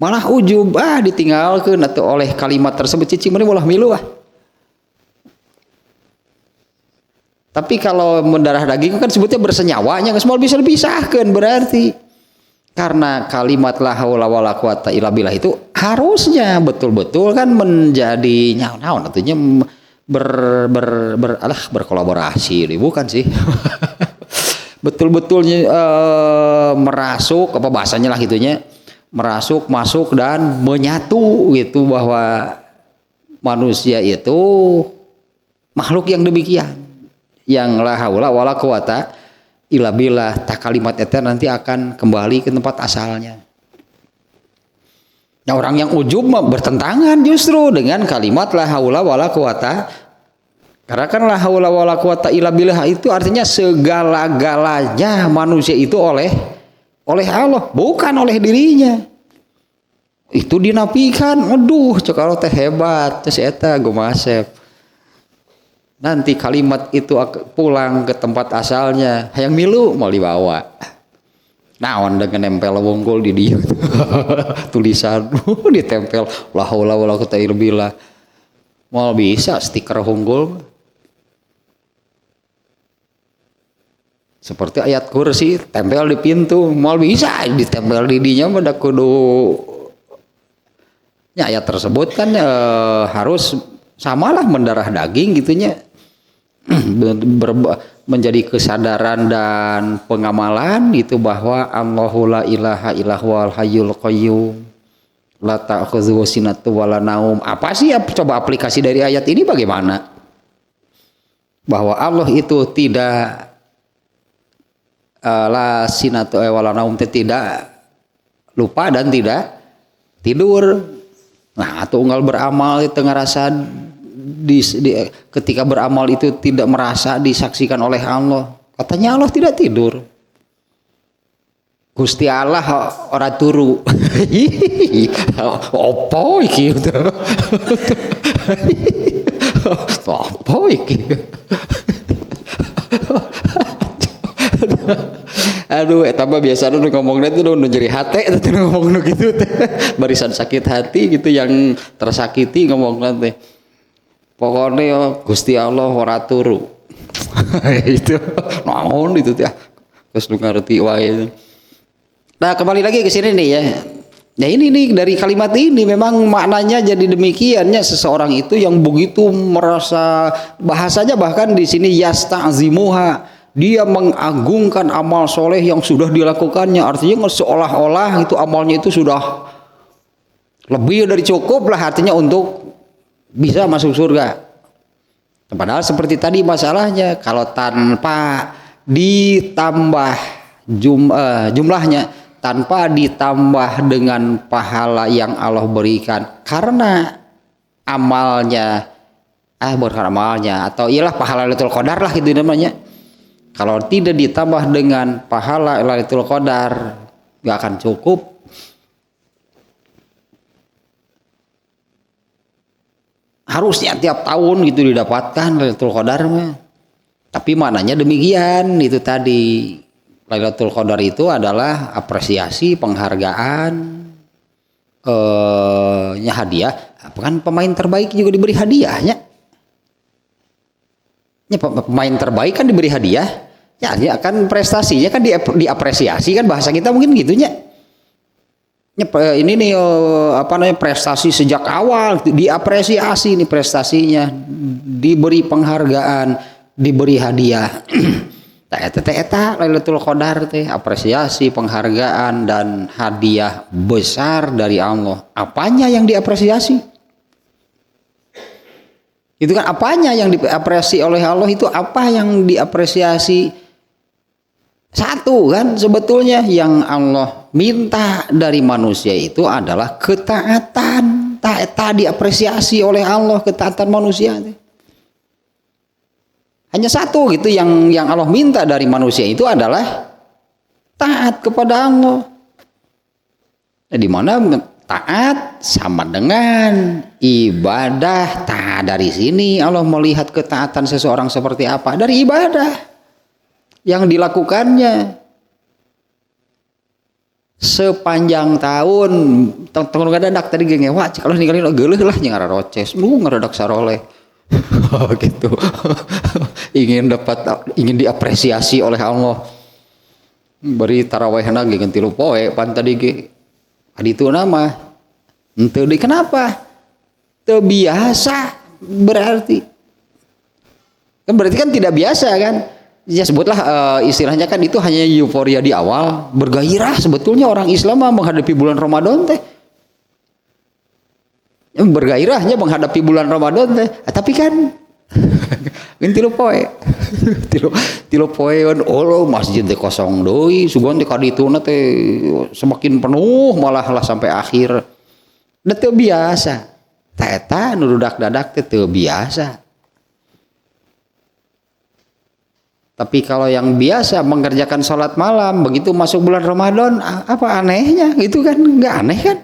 Malah ujub, ditinggalkan atau oleh kalimat tersebut cicing mana ulah milu ah. Tapi kalau mendarah daging kan sebutnya bersenyawanya, nggak semua bisa dipisahkan berarti. Karena kalimat la haula wala quwata illa billah itu harusnya betul-betul kan menjadi naon artinya berkolaborasi, bukan sih? Betul-betul merasuk apa bahasanya lah gitunya, merasuk, masuk dan menyatu gitu bahwa manusia itu makhluk yang demikian, yang la haula wala quwata illa billah, tak kalimat itu nanti akan kembali ke tempat asalnya. Nah orang yang ujub bertentangan justru dengan kalimat la haula wala quwata, karena kan la haula wala quwata illa billah itu artinya segala-galanya manusia itu oleh Allah, bukan oleh dirinya. Itu dinafikan, aduh cekalo teh hebat, tes eta gumasep. Nanti kalimat itu pulang ke tempat asalnya, hayang milu mau dibawa. Naon dengan nempel wongkul di dia. Tulisan ditempel la haula wala quwata illa billah. Mau bisa stiker hunggul. Seperti ayat kursi tempel di pintu, mau bisa ditempel di dinya pada kudu. Ya ayat tersebut kan harus samalah mendarah daging gitunya. Menjadi kesadaran dan pengamalan itu bahwa Allahu la ilaha illallahul hayyul qayyum la ta'khudhuhu sinatun wala naum. Apa sih coba aplikasi dari ayat ini bagaimana? Bahwa Allah itu tidak la sinatun wala naum, tidak lupa dan tidak tidur. Nah, atau unggal beramal di tengah rasa ketika beramal itu tidak merasa disaksikan oleh Allah. Katanya Allah tidak tidur. Gusti Allah ora turu. Opo iki? Opo iki? Aduh, tambah biasa nu ngomongnya itu nu nyeri hati, itu ngomong nu gitu teh. Barisan sakit hati gitu yang tersakiti ngomongna teh. Pokoknya Gusti Allah ora turu. Itu naon itu teh. Geus nu ngarti wae. Nah, kembali lagi ke sini nih ya. Ya ini nih dari kalimat ini memang maknanya jadi demikiannya, seseorang itu yang begitu merasa, bahasanya bahkan di sini yasta'zimuha, dia mengagungkan amal soleh yang sudah dilakukannya, artinya seolah-olah itu amalnya itu sudah lebih dari cukup lah artinya untuk bisa masuk surga. Padahal seperti tadi masalahnya kalau tanpa ditambah jumlahnya, tanpa ditambah dengan pahala yang Allah berikan karena amalnya beramalnya, atau ialah pahala Lailatul Qadar lah gitu namanya. Kalau tidak ditambah dengan pahala Lailatul Qadar nggak akan cukup. Harusnya tiap tahun gitu didapatkan Lailatul Qadar mah. Tapi maknanya demikian, itu tadi Lailatul Qadar itu adalah apresiasi, penghargaan, hadiah. Kan pemain terbaik juga diberi hadiahnya. Ya, pemain terbaik kan diberi hadiah. Ya kan prestasinya kan diapresiasi kan, bahasa kita mungkin gitunya. Ini nih prestasi sejak awal diapresiasi nih prestasinya, diberi penghargaan, diberi hadiah. Eta Lailatul Qadar teh apresiasi, penghargaan dan hadiah besar dari Allah. Apanya yang diapresiasi? Itu kan apanya yang diapresiasi oleh Allah, itu apa yang diapresiasi? Satu kan sebetulnya yang Allah minta dari manusia itu adalah ketaatan. Tak diapresiasi oleh Allah ketaatan manusia. Hanya satu gitu yang Allah minta dari manusia itu adalah taat kepada Allah. Di mana taat sama dengan ibadah. Dari sini Allah melihat ketaatan seseorang seperti apa, dari ibadah yang dilakukannya sepanjang tahun. Tahun ngadadak tadi ngewa kalau ninggalin geuleuh lah jeung roces ngadadak saroleh gitu. ingin diapresiasi oleh Allah, beri tarawihna ge 3 poe pan tadi ge aditu nama henteu deui. Kenapa? Teu biasa berarti kan tidak biasa kan. Ya sebutlah istilahnya kan itu hanya euforia di awal, bergairah sebetulnya orang Islam menghadapi bulan Ramadan teh. Bergairahnya menghadapi bulan Ramadan teh, tapi kan tilu poe Allah masjid teh kosong deui, sugan teh kadituna teh semakin penuh malah lah sampai akhir. Da teu biasa. Eta nu dadak teu biasa. Tapi kalau yang biasa mengerjakan sholat malam begitu masuk bulan Ramadan, apa anehnya gitu kan? Nggak aneh kan?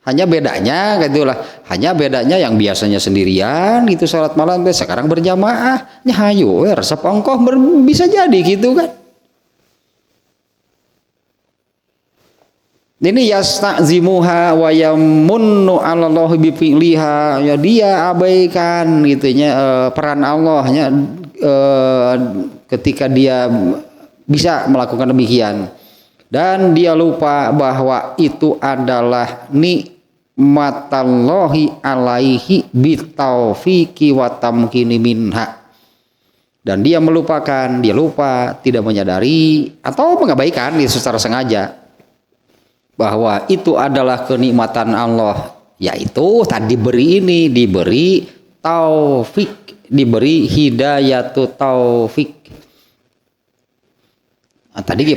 Hanya bedanya gitulah. Hanya bedanya yang biasanya sendirian gitu sholat malam, sekarang berjamaah. Nya hayu resep ongkoh bisa jadi gitu kan? Ini yasta'zimuha wa yamunnu 'alallahi bi fi'liha, ya dia abaikan gitunya peran Allahnya ketika dia bisa melakukan demikian, dan dia lupa bahwa itu adalah nikmatallahi alaihi bitaufiqi wa tamkini minha, dan dia lupa, tidak menyadari atau mengabaikan secara sengaja bahwa itu adalah kenikmatan Allah, yaitu tadi diberi taufik, diberi hidayatu taufik. Nah, tadi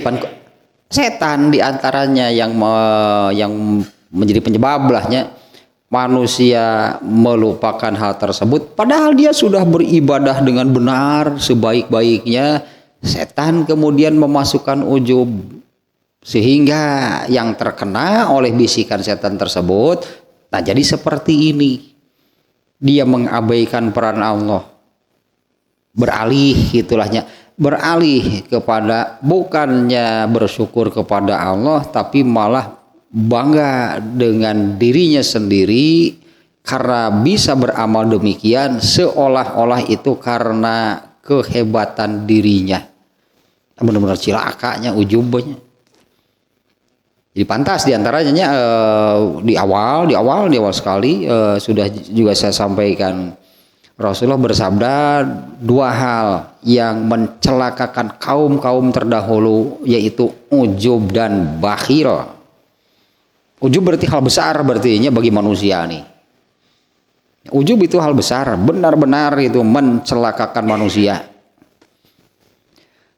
setan diantaranya yang menjadi penyebab lahnya manusia melupakan hal tersebut, padahal dia sudah beribadah dengan benar sebaik-baiknya. Setan kemudian memasukkan ujub, sehingga yang terkena oleh bisikan setan tersebut, nah jadi seperti ini, dia mengabaikan peran Allah, beralih kepada bukannya bersyukur kepada Allah, tapi malah bangga dengan dirinya sendiri karena bisa beramal demikian, seolah-olah itu karena kehebatan dirinya. Benar-benar cilakanya, ujubnya. Jadi pantas diantaranya di awal sekali sudah juga saya sampaikan, Rasulullah bersabda 2 hal yang mencelakakan kaum terdahulu, yaitu ujub dan bakhil. Ujub berarti hal besar berarti bagi manusia nih. Ujub itu hal besar, benar-benar itu mencelakakan manusia.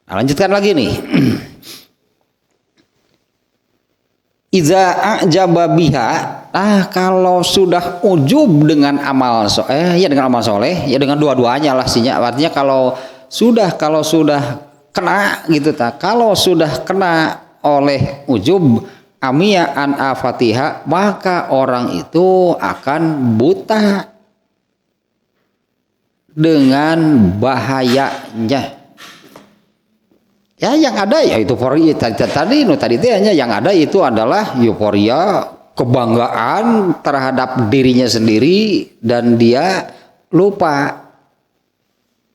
Nah, lanjutkan lagi nih. Iza a'jaba biha, kalau sudah ujub dengan amal soleh, ya dengan amal soleh, ya dengan dua-duanya lah sinya. Artinya kalau sudah kena gitu tak, kalau sudah kena oleh ujub amia an afatiha, maka orang itu akan buta dengan bahayanya. Ya yang ada ya itu euforia tadi hanya yang ada itu adalah euforia, kebanggaan terhadap dirinya sendiri, dan dia lupa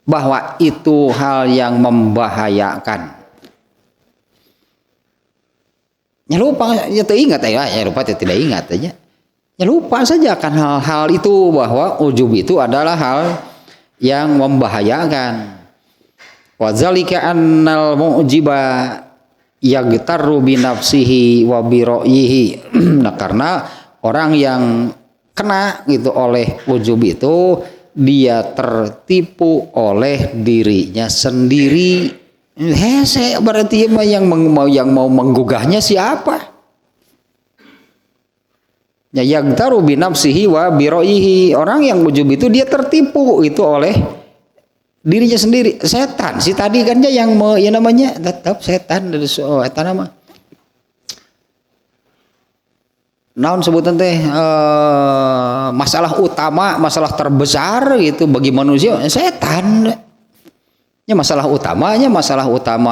bahwa itu hal yang membahayakan. Ya lupa, ya teringat ya lupa tidak ingat aja. Ya lupa saja akan hal-hal itu, bahwa ujub itu adalah hal yang membahayakan. Wa zalika annal mu'jiba yagtaru bi nafsihi wa bi ra'yihi. Nah, karena orang yang kena gitu oleh ujub itu, dia tertipu oleh dirinya sendiri. Hese berarti yang mau menggugahnya siapa? Ya yagtaru bi nafsihi wa bi ra'yihi. Orang yang ujub itu dia tertipu itu oleh dirinya sendiri. Setan si tadi kan yang ya namanya tetap setan dari eta nama naon sebutan teh masalah utama, masalah terbesar gitu bagi manusia setan ya, masalah utama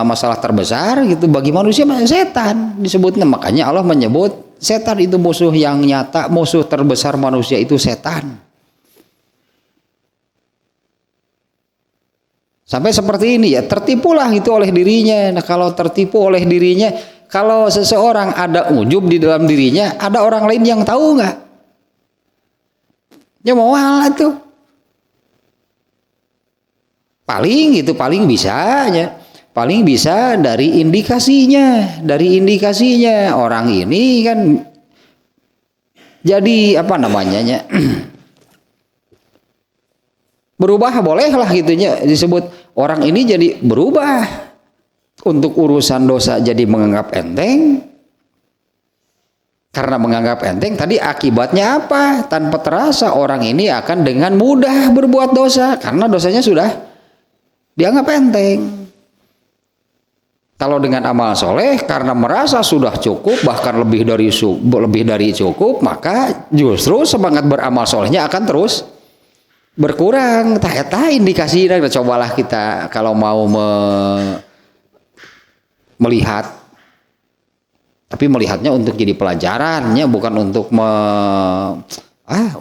masalah terbesar gitu bagi manusia setan disebutnya. Makanya Allah menyebut setan itu musuh yang nyata, musuh terbesar manusia itu setan. Sampai seperti ini ya, tertipulah itu oleh dirinya. Nah, kalau tertipu oleh dirinya, kalau seseorang ada ujub di dalam dirinya, ada orang lain yang tahu nggak? Ya mau hal itu. Paling bisa ya. Paling bisa dari indikasinya. Orang ini kan jadi apa namanya? Berubah bolehlah gitunya, disebut orang ini jadi berubah untuk urusan dosa, jadi menganggap enteng. Karena menganggap enteng tadi akibatnya apa? Tanpa terasa orang ini akan dengan mudah berbuat dosa karena dosanya sudah dianggap enteng. Kalau dengan amal soleh karena merasa sudah cukup, bahkan lebih dari cukup, maka justru semangat beramal solehnya akan terus berkurang. Eta indikasi. Cobalah kita kalau mau melihat, tapi melihatnya untuk jadi pelajarannya, bukan untuk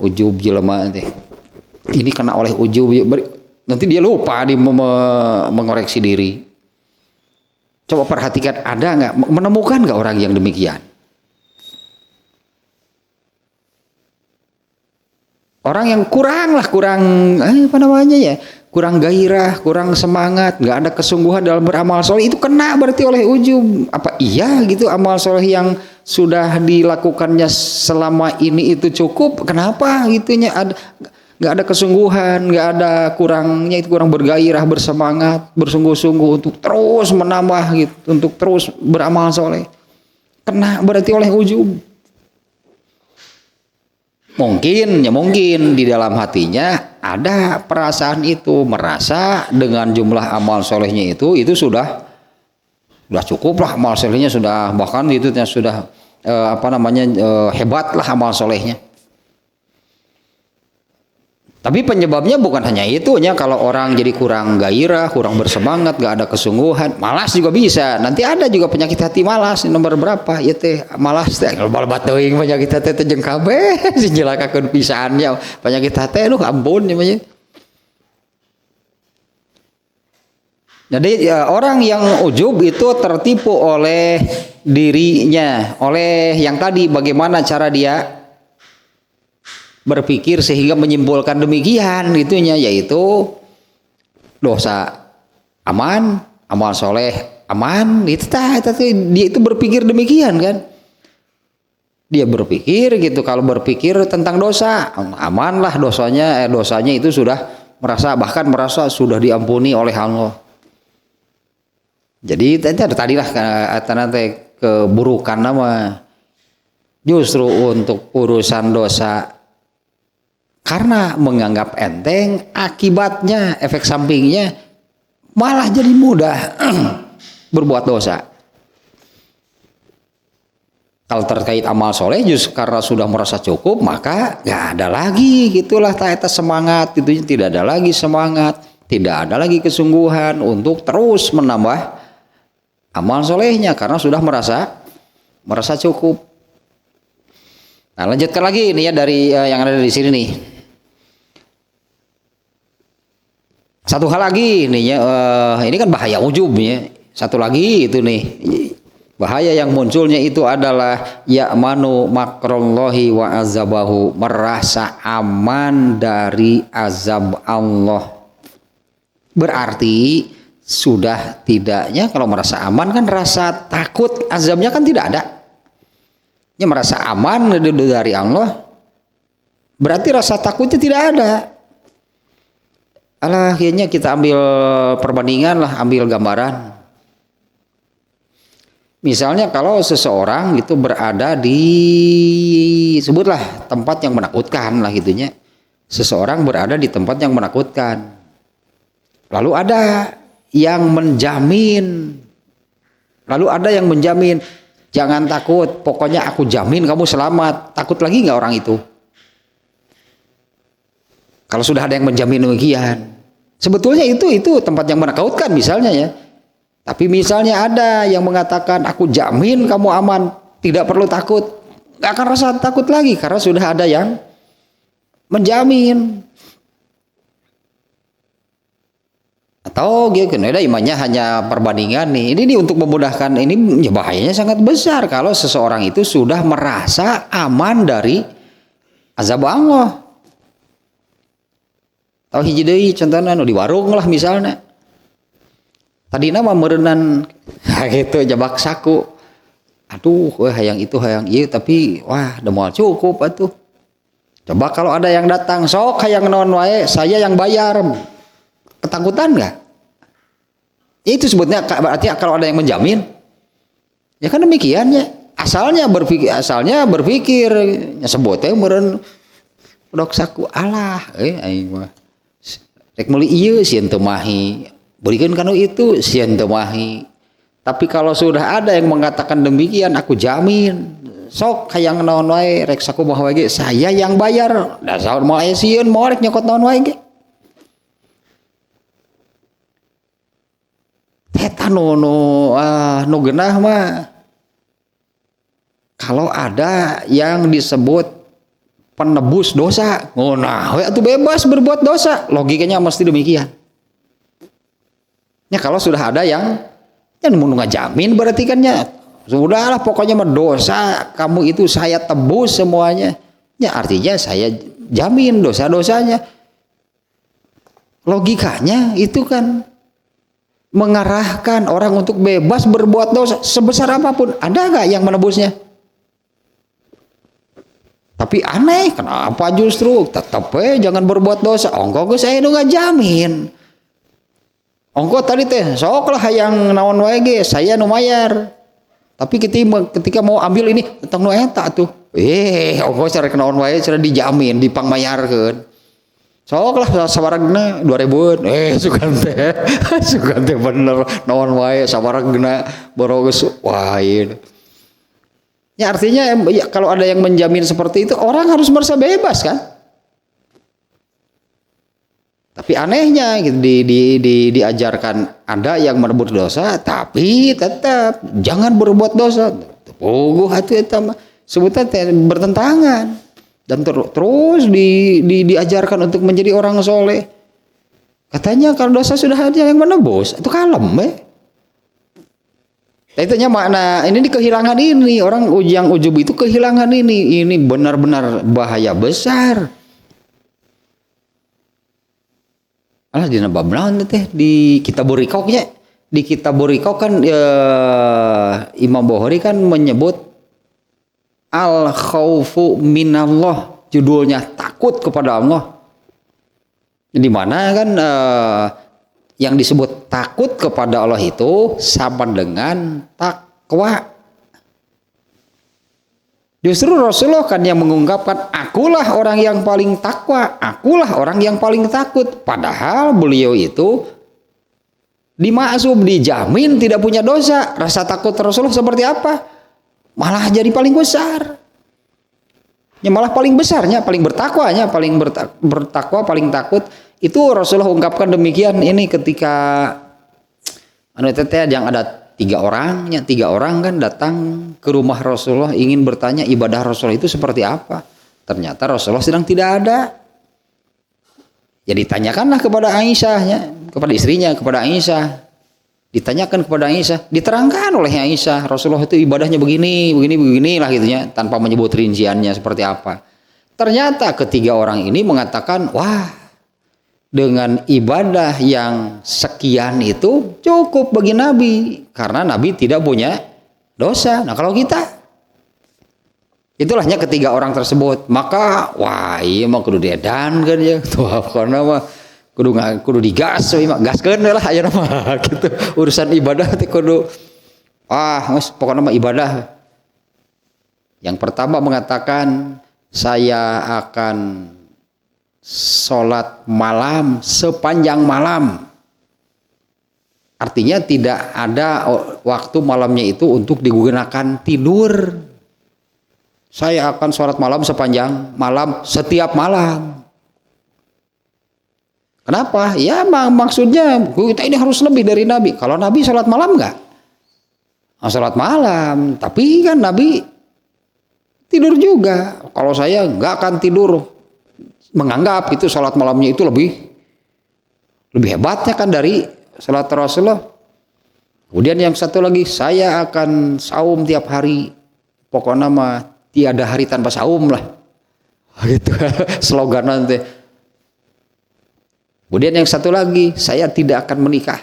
ujub jelema teh. Ini kena oleh ujub, nanti dia lupa mengoreksi diri. Coba perhatikan, ada nggak, menemukan nggak orang yang demikian? Orang yang kurang gairah, kurang semangat, nggak ada kesungguhan dalam beramal soleh, itu kena berarti oleh ujub. Apa iya gitu amal soleh yang sudah dilakukannya selama ini itu cukup? Kenapa gitunya nggak ada kesungguhan, nggak ada kurangnya, itu kurang bergairah, bersemangat, bersungguh-sungguh untuk terus menambah gitu, untuk terus beramal soleh. Kena berarti oleh ujub. Mungkin di dalam hatinya ada perasaan itu, merasa dengan jumlah amal solehnya itu sudah cukup lah, amal solehnya sudah, bahkan itu sudah hebat lah amal solehnya. Tapi penyebabnya bukan hanya itu, kalau orang jadi kurang gairah, kurang bersemangat, gak ada kesungguhan, malas juga bisa. Nanti ada juga penyakit hati malas, nomor berapa? Ya teh malas teh, bal-bal teuing penyakit hati teh jeung kabeh, sinjelakakeun pisannya penyakit hati, ampun namanya. Jadi orang yang ujub itu tertipu oleh dirinya, oleh yang tadi bagaimana cara dia berpikir sehingga menyimpulkan demikian gitunya, yaitu dosa aman, amal soleh aman, itu dia itu berpikir demikian kan. Dia berpikir gitu, kalau berpikir tentang dosa aman lah dosanya itu sudah merasa sudah diampuni oleh Allah. Jadi tadilah keburukan nama Justru untuk urusan dosa karena menganggap enteng, akibatnya efek sampingnya malah jadi mudah berbuat dosa. Kalau terkait amal soleh justru karena sudah merasa cukup maka nggak ada lagi gitulah tak semangat itu, tidak ada lagi semangat, tidak ada lagi kesungguhan untuk terus menambah amal solehnya karena sudah merasa cukup. Nah lanjutkan lagi ini ya dari yang ada di sini nih. Satu hal lagi nih ya, ini kan bahaya ujub ya. Satu lagi itu nih. Bahaya yang munculnya itu adalah ya'manu makrullahi wa azabahu, merasa aman dari azab Allah. Berarti sudah tidaknya kalau merasa aman kan rasa takut azabnya kan tidak ada. Ya merasa aman dari Allah berarti rasa takutnya tidak ada. Akhirnya kita ambil perbandingan lah, ambil gambaran. Misalnya kalau seseorang itu berada di sebutlah tempat yang menakutkan lah gitunya. Seseorang berada di tempat yang menakutkan. Lalu ada yang menjamin. Jangan takut, pokoknya aku jamin kamu selamat. Takut lagi nggak orang itu? Kalau sudah ada yang menjamin demikian. Sebetulnya itu tempat yang menakutkan misalnya ya. Tapi misalnya ada yang mengatakan aku jamin kamu aman, tidak perlu takut, gak akan rasa takut lagi karena sudah ada yang menjamin. Atau gitu, ada imannya hanya perbandingan nih. Ini untuk memudahkan ini ya bahayanya sangat besar kalau seseorang itu sudah merasa aman dari azab Allah. Tahu hiji deui contohna di warung lah misalnya. Tadi nama merenan gitu jabak saku. Aduh, hayang itu hayang iya tapi wah udah mau cukup atuh. Coba kalau ada yang datang sok hayang naon wae, saya yang bayar. Ketakutan enggak? Ya itu sebutnya berarti kalau ada yang menjamin. Ya kan demikian ya. Asalnya berpikir sebut teh meureun dok saku alah aing mah. Rek meuli ieu sieun teu mahi. Berikan kanu itu sieun teu mahi. Tapi kalau sudah ada yang mengatakan demikian, aku jamin sok hayang naon wae rek saku mah wae saya yang bayar. Da saur moal aya sieun moal rek nyokot naon wae ge. Eta nu geunah mah kalau ada yang disebut penebus dosa, nah we atuh bebas berbuat dosa, logikanya mesti demikian. Ya kalau sudah ada yang mau ngajamin berarti kan ya sudahlah pokoknya mah dosa kamu itu saya tebus semuanya. Ya artinya saya jamin dosa-dosanya. Logikanya itu kan mengarahkan orang untuk bebas berbuat dosa sebesar apapun. Ada nggak yang menebusnya? Tapi aneh, kenapa justru tetap jangan berbuat dosa? Ongko saya itu nggak jamin. Ongko tadi teh sok lah yang naon wae ge saya nu mayar. Tapi ketika mau ambil ini tentang nu eta tuh. Ongko cara naon wae cara dijamin dipangmayarkeun. Sok lah sabaragna 2000. Sugan teh bener naon wae sabaragna boroges wae. Ya artinya ya, kalau ada yang menjamin seperti itu orang harus merasa bebas kan? Tapi anehnya gitu, diajarkan ada yang merebut dosa, tapi tetap jangan berbuat dosa. Puguh atuh eta mah sebutnya bertentangan dan terus diajarkan untuk menjadi orang soleh. Katanya kalau dosa sudah ada yang menebus, itu kalem Itu makna ini di kehilangan ini orang yang ujub itu kehilangan ini benar-benar bahaya besar. Alah dina bab naon teh di kitab Riqaqnya. Di kitab Riqaq kan Imam Bukhari kan menyebut al khaufu minallah, judulnya takut kepada Allah. Di mana kan yang disebut takut kepada Allah itu sama dengan takwa. Justru Rasulullah kan yang mengungkapkan, akulah orang yang paling takwa, akulah orang yang paling takut. Padahal beliau itu dimaksum, dijamin tidak punya dosa. Rasa takut Rasulullah seperti apa? Malah jadi paling besar. Ya malah paling besarnya, paling bertakwanya, paling bertakwa, paling takut. Itu Rasulullah ungkapkan demikian ini ketika yang ada tiga orang kan datang ke rumah Rasulullah ingin bertanya ibadah Rasulullah itu seperti apa. Ternyata Rasulullah sedang tidak ada. Ya ditanyakanlah kepada Aisyah, ya, kepada istrinya, kepada Aisyah. Ditanyakan kepada Aisyah, diterangkan oleh Aisyah, Rasulullah itu ibadahnya beginilah gitu ya, tanpa menyebut rinciannya seperti apa. Ternyata ketiga orang ini mengatakan, wah, dengan ibadah yang sekian itu cukup bagi Nabi, karena Nabi tidak punya dosa. Nah kalau kita, itulahnya ketiga orang tersebut, maka wah iya mah kudu diedan kan ya, tuh karena mah kudu digas, mah gaskeun lah aya mah gitu. Urusan ibadah teh kudu pokoknya mah ibadah. Yang pertama mengatakan, saya akan sholat malam sepanjang malam. Artinya tidak ada waktu malamnya itu untuk digunakan tidur. Saya akan sholat malam sepanjang malam, setiap malam. Kenapa? Ya maksudnya kita ini harus lebih dari Nabi. Kalau Nabi sholat malam enggak? Sholat malam, tapi kan Nabi tidur juga. Kalau saya enggak akan tidur, menganggap itu sholat malamnya itu lebih hebatnya kan dari sholat Rasulullah. Kemudian yang satu lagi, saya akan saum tiap hari, pokoknya mah tiada hari tanpa saum lah, gitu slogan nanti. Kemudian yang satu lagi, saya tidak akan menikah.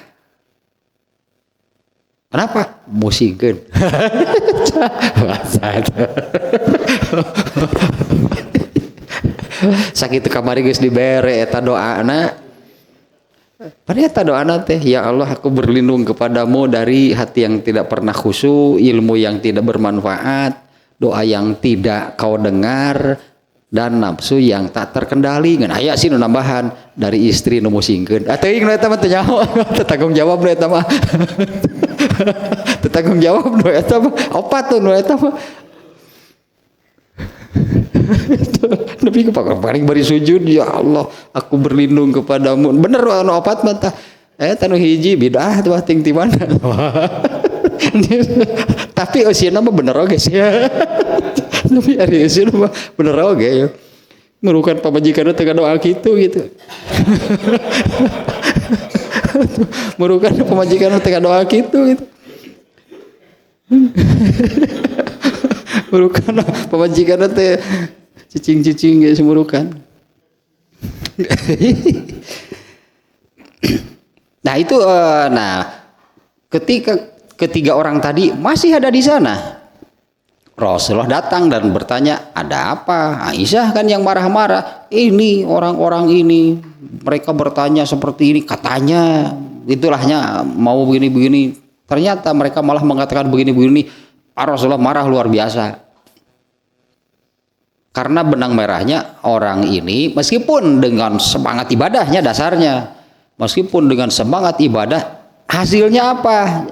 Kenapa? Musikeun. Sakit kamari geus dibere eta doana. Padahal eta doana teh, ya Allah aku berlindung kepadamu dari hati yang tidak pernah khusyuk, ilmu yang tidak bermanfaat, doa yang tidak kau dengar, dan nafsu yang tak terkendali. Ngan aya sih nu nambahan dari istri nu musingkeun. Teuing nu eta mah teu nyaho, tanggung jawab nu eta mah. Tanggung jawab nu eta mah. Opat tuh nu eta mah. Nabi paling bari sujud, ya Allah aku berlindung kepadamu. Bener anu opat mah tah tanu hiji bidah tuh ting ti mana. Tapi usieuna mah bener oge sih. Nabi ari usieuna mah bener oge ya. Ngurukan pamajikanna teu doa kitu gitu. Ngurukan pamajikanna teu doa kitu gitu. Murukan pamajikanna teh cicing-cicing geus murukan. Nah itu ketika ketiga orang tadi masih ada di sana, Rasulullah datang dan bertanya, ada apa? Aisyah kan yang marah-marah, ini orang-orang ini mereka bertanya seperti ini, katanya itulahnya mau begini-begini, ternyata mereka malah mengatakan begini-begini. Rasulullah marah luar biasa. Karena benang merahnya orang ini meskipun dengan semangat ibadahnya dasarnya, meskipun dengan semangat ibadah, hasilnya apa?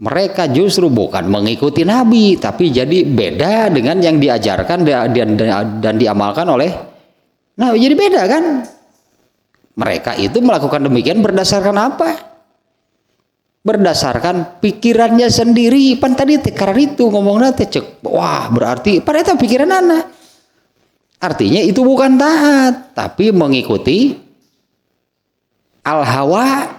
Mereka justru bukan mengikuti Nabi, tapi jadi beda dengan yang diajarkan dan diamalkan oleh Nabi. Jadi beda kan? Mereka itu melakukan demikian berdasarkan apa? Berdasarkan pikirannya sendiri. Pan tadi karena itu ngomongnya cek, wah berarti pada itu pikiran anak. Artinya itu bukan taat, tapi mengikuti al-hawa.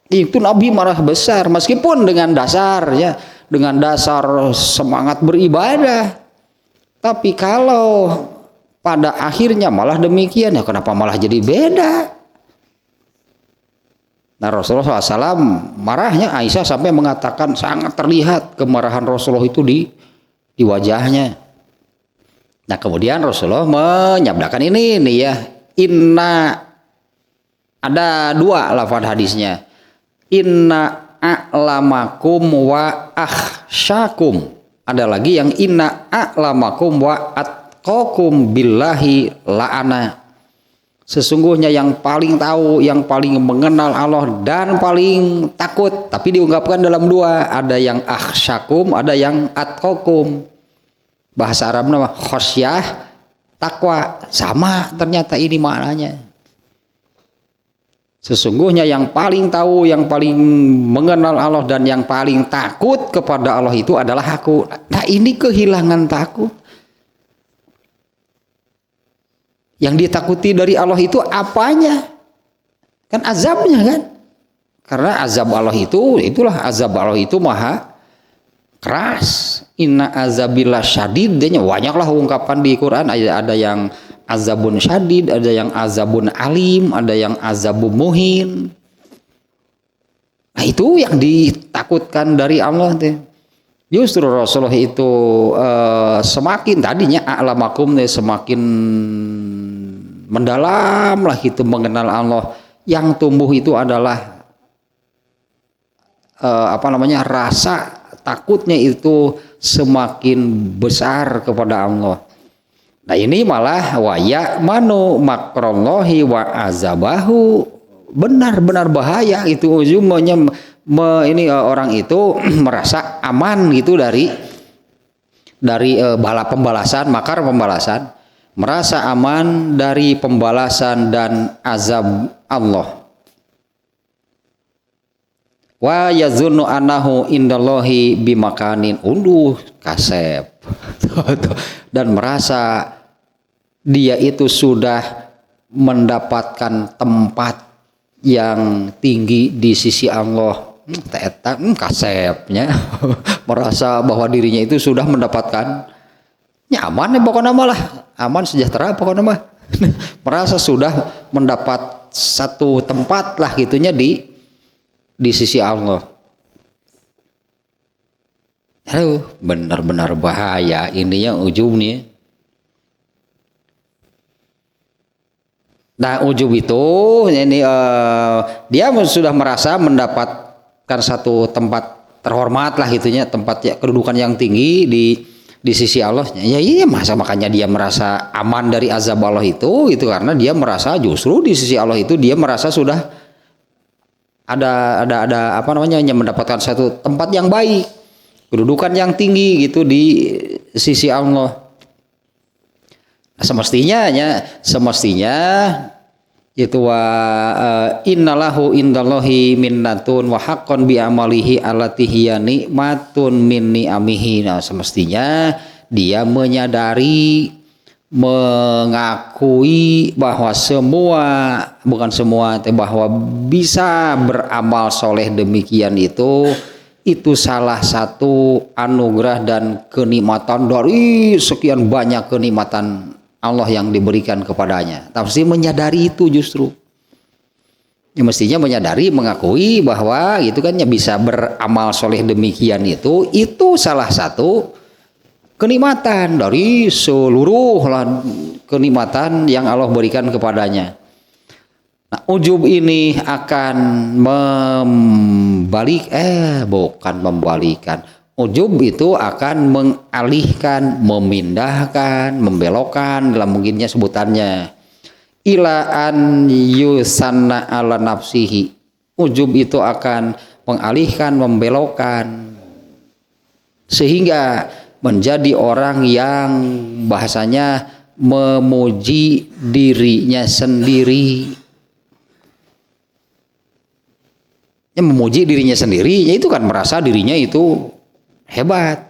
Itu Nabi marah besar, meskipun dengan dasarnya, dengan dasar semangat beribadah. Tapi kalau pada akhirnya malah demikian, ya kenapa malah jadi beda? Nah Rasulullah SAW marahnya Aisyah sampai mengatakan sangat terlihat kemarahan Rasulullah itu di wajahnya. Nah kemudian Rasulullah menyabdakan ini nih ya, inna, ada dua lafaz hadisnya, inna a'lamakum wa akhsyakum. Ada lagi yang inna a'lamakum wa atqakum billahi la'ana. Sesungguhnya yang paling tahu, yang paling mengenal Allah dan paling takut. Tapi diungkapkan dalam dua, ada yang akhsyakum, ada yang atqakum. Bahasa Arab nama khosyah, takwa, sama ternyata ini maknanya. Sesungguhnya yang paling tahu, yang paling mengenal Allah dan yang paling takut kepada Allah itu adalah aku. Nah ini kehilangan takut. Yang ditakuti dari Allah itu apanya? Kan azabnya kan? Karena azab Allah itu, itulah azab Allah itu maha keras. Inna azabillah syadid. Banyaklah ungkapan di Quran. Ada yang azabun syadid, ada yang azabun alim, ada yang azabun muhin. Nah itu yang ditakutkan dari Allah. Justru Rasulullah itu semakin tadinya a'lamakum semakin mendalam lah itu mengenal Allah. Yang tumbuh itu adalah rasa takutnya itu semakin besar kepada Allah. Nah ini malah waya manu makrollahi wa azabahu, benar-benar bahaya itu ujungnya. Orang itu merasa aman gitu dari bala pembalasan, makar pembalasan, merasa aman dari pembalasan dan azab Allah. Wa yazunnu annahu indallahi bimakanin kasep. Dan merasa dia itu sudah mendapatkan tempat yang tinggi di sisi Allah. Kasepnya merasa bahwa dirinya itu sudah mendapatkan nyaman ya pokoknya malah aman sejahtera pokoknya mah merasa sudah mendapat satu tempat lah gitunya di sisi Allah. Aduh, benar-benar bahaya ini yang ujub nih. Nah ujub itu ini dia sudah merasa mendapatkan satu tempat terhormat lah gitunya, tempat ya, kedudukan yang tinggi di sisi Allah. Ya iya makanya dia merasa aman dari azab Allah itu karena dia merasa justru di sisi Allah itu dia merasa sudah ada mendapatkan satu tempat yang baik, kedudukan yang tinggi gitu di sisi Allah. Nah, semestinya itu innalahu indallahi minnatun wa haqqan bi amalihi allati hiya nikmatun min ni'amihi. Nah, semestinya dia menyadari, mengakui bahwa bahwa bisa beramal soleh demikian itu salah satu anugerah dan kenikmatan dari sekian banyak kenikmatan Allah yang diberikan kepadanya. Tapi menyadari itu justru. Ya, mestinya menyadari, mengakui bahwa itu kan ya bisa beramal soleh demikian itu salah satu kenikmatan dari seluruh kenikmatan yang Allah berikan kepadanya. Nah, ujub ini akan ujub itu akan mengalihkan, memindahkan, membelokkan dalam mungkinnya sebutannya. Ila an yusanna ala nafsihi. Ujub itu akan mengalihkan, membelokkan sehingga menjadi orang yang bahasanya memuji dirinya sendiri. Yang memuji dirinya sendiri, itu kan merasa dirinya itu hebat.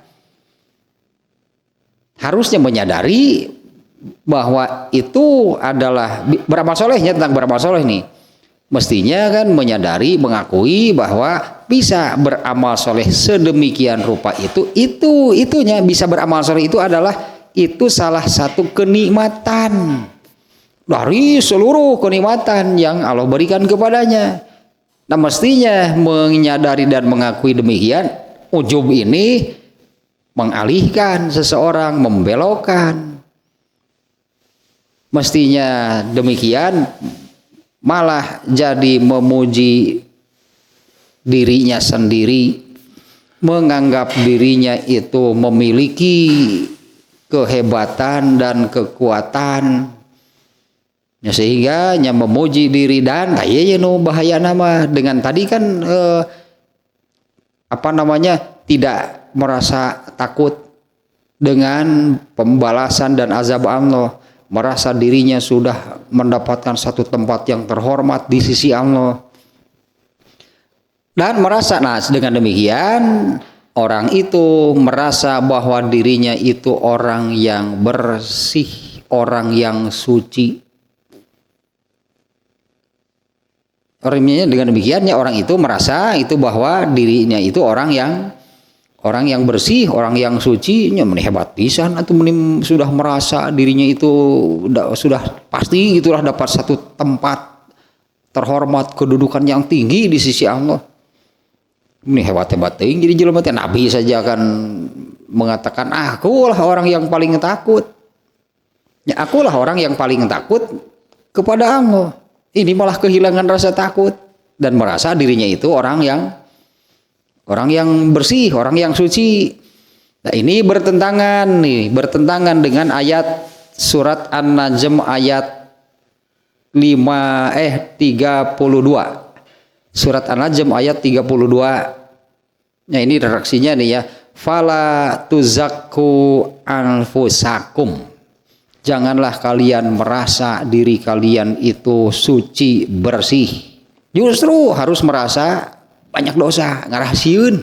Harusnya menyadari bahwa itu adalah beramal solehnya. Tentang beramal soleh nih, mestinya kan menyadari, mengakui bahwa bisa beramal soleh sedemikian rupa itunya bisa beramal soleh itu adalah itu salah satu kenikmatan dari seluruh kenikmatan yang Allah berikan kepadanya. Nah mestinya menyadari dan mengakui demikian. Ujub ini mengalihkan seseorang, membelokkan. Mestinya demikian, malah jadi memuji dirinya sendiri, menganggap dirinya itu memiliki kehebatan dan kekuatan. Ya, sehingga nya memuji diri dan kayak nu bahaya nama dengan tadi kan tidak merasa takut dengan pembalasan dan azab Allah, merasa dirinya sudah mendapatkan satu tempat yang terhormat di sisi Allah. Dan merasa, nah dengan demikian orang itu merasa bahwa dirinya itu orang yang bersih, orang yang suci. Orangnya dengan demikiannya orang itu merasa itu bahwa dirinya itu orang yang bersih, orang yang suci, nya hebat pisan atau sudah merasa dirinya itu sudah pasti gitulah dapat satu tempat terhormat, kedudukan yang tinggi di sisi Allah. Ini hebat-hebat tinggi jadi jelema teh nabi saja akan mengatakan akulah orang yang paling takut. Ya akulah orang yang paling takut kepada Allah. Ini malah kehilangan rasa takut dan merasa dirinya itu orang yang bersih, orang yang suci. Nah, ini bertentangan dengan ayat surat An-Najm ayat 32. Surat An-Najm ayat 32. Nah, ini redaksinya nih ya. Fala tuzakku anfusakum. Janganlah kalian merasa diri kalian itu suci, bersih. Justru harus merasa banyak dosa, ngarahasieun.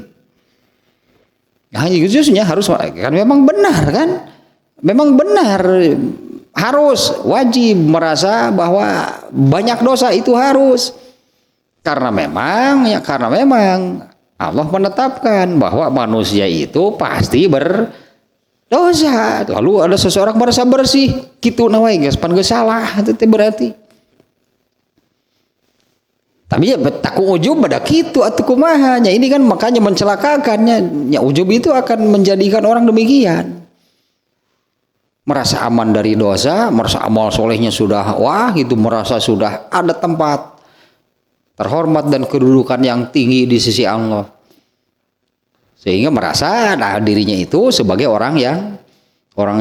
Nah, justru harus kan memang benar kan? Memang benar harus wajib merasa bahwa banyak dosa itu harus. Karena memang Allah menetapkan bahwa manusia itu pasti dosa. Lalu ada seseorang merasa bersih, kitu na wae geus pan geus salah, itu berarti. Tapi ya taku ujub pada kitu atuh kumaha nya. Ini kan makanya mencelakakannya. Ya ujub itu akan menjadikan orang demikian. Merasa aman dari dosa, merasa amal solehnya sudah wah gitu, merasa sudah ada tempat terhormat dan kedudukan yang tinggi di sisi Allah. Sehingga merasa dirinya itu sebagai orang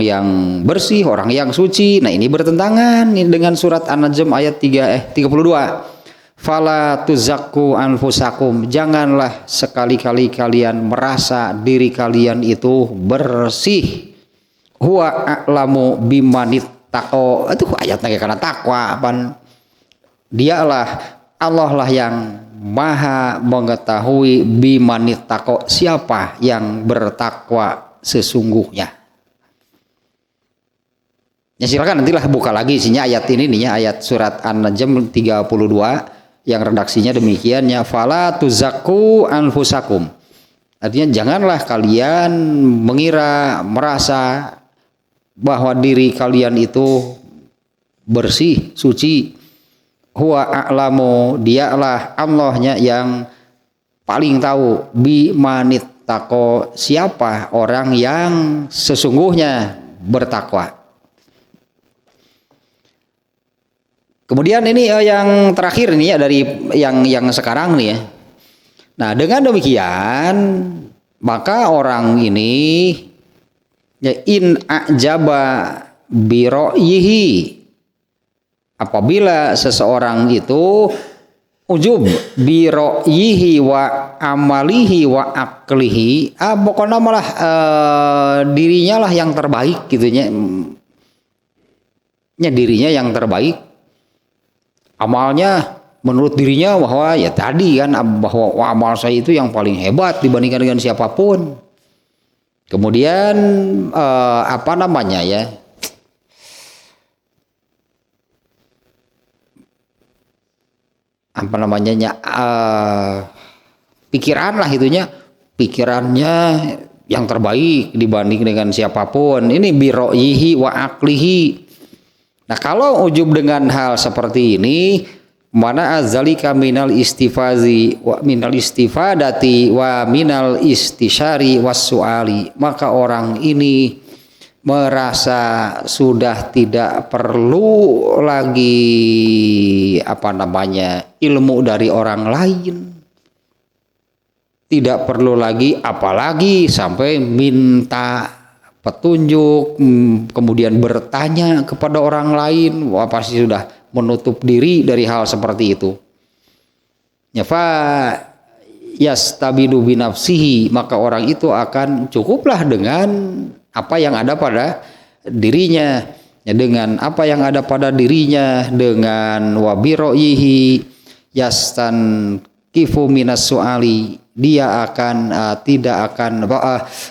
yang bersih, orang yang suci. Nah, ini bertentangan dengan surat An-Najm ayat 32. Fala tuzakku anfusakum. Janganlah sekali-kali kalian merasa diri kalian itu bersih. Huwa a'lamu bimanit taqo. Itu ayatnya karena takwa. Dialah Allah lah yang Maha mengetahui bimanit tako, siapa yang bertakwa sesungguhnya. Ya silakan nantilah buka lagi isinya ayat ini nih ya, ayat surat An-Najm 32 yang redaksinya demikiannya, fala tuzakku anfusakum. Artinya janganlah kalian merasa bahwa diri kalian itu bersih, suci. Huwa a'lamu, dialah Allahnya yang paling tahu bimanit tako, siapa orang yang sesungguhnya bertakwa. Kemudian ini yang terakhir ini ya dari yang sekarang nih ya. Nah, dengan demikian maka orang ini ya in a'jaba bi ra'yihi, apabila seseorang itu ujub bi ra'yihi wa amalihi wa aqlihi, pokoknya malah dirinya lah yang terbaik gitu nya. Dirinya yang terbaik. Amalnya menurut dirinya bahwa ya tadi kan bahwa amal saya itu yang paling hebat dibandingkan dengan siapapun. Kemudian pikiran lah itunya, pikirannya yang terbaik dibanding dengan siapapun. Ini biroyihi wa aklihi. Nah, kalau ujub dengan hal seperti ini, mana azalika minal istifazi wa minal istifadati wa minal istisyari was-su'ali, maka orang ini merasa sudah tidak perlu lagi ilmu dari orang lain, tidak perlu lagi apalagi sampai minta petunjuk, kemudian bertanya kepada orang lain, wah pasti sudah menutup diri dari hal seperti itu. Ya fa yastabidu binafsihi, maka orang itu akan cukuplah dengan apa yang ada pada dirinya, ya, dengan apa yang ada pada dirinya, dengan wabiroyihi yastan kifu minas suali, dia akan tidak akan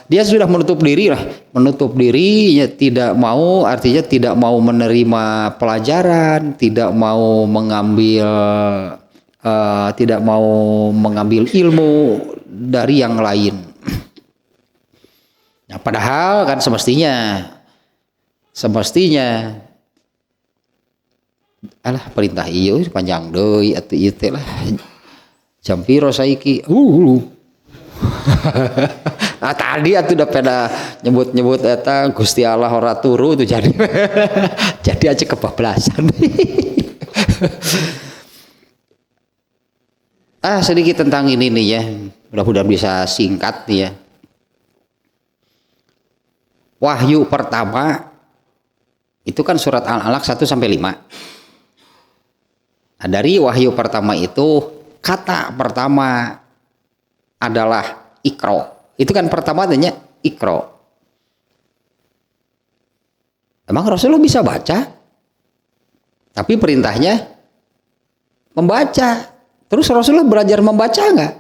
dia sudah menutup diri lah, menutup diri, ya, tidak mau, artinya tidak mau menerima pelajaran, tidak mau mengambil tidak mau mengambil ilmu dari yang lain. Nah, padahal kan semestinya alah perintah iyo panjang deui atuh ieu teh lah. Jam piro saiki? Tadi atuh udah pada nyebut-nyebut eta Gusti Allah ora turu tuh jadi jadi aja kebablasan. Sedikit tentang ini nih ya. Mudah-mudahan bisa singkat nih ya. Wahyu pertama itu kan surat Al-Alaq 1 sampai 5. Nah, dari wahyu pertama itu kata pertama adalah Iqra. Itu kan pertama adanya Iqra. Emang Rasulullah bisa baca? Tapi perintahnya membaca. Terus Rasulullah belajar membaca enggak?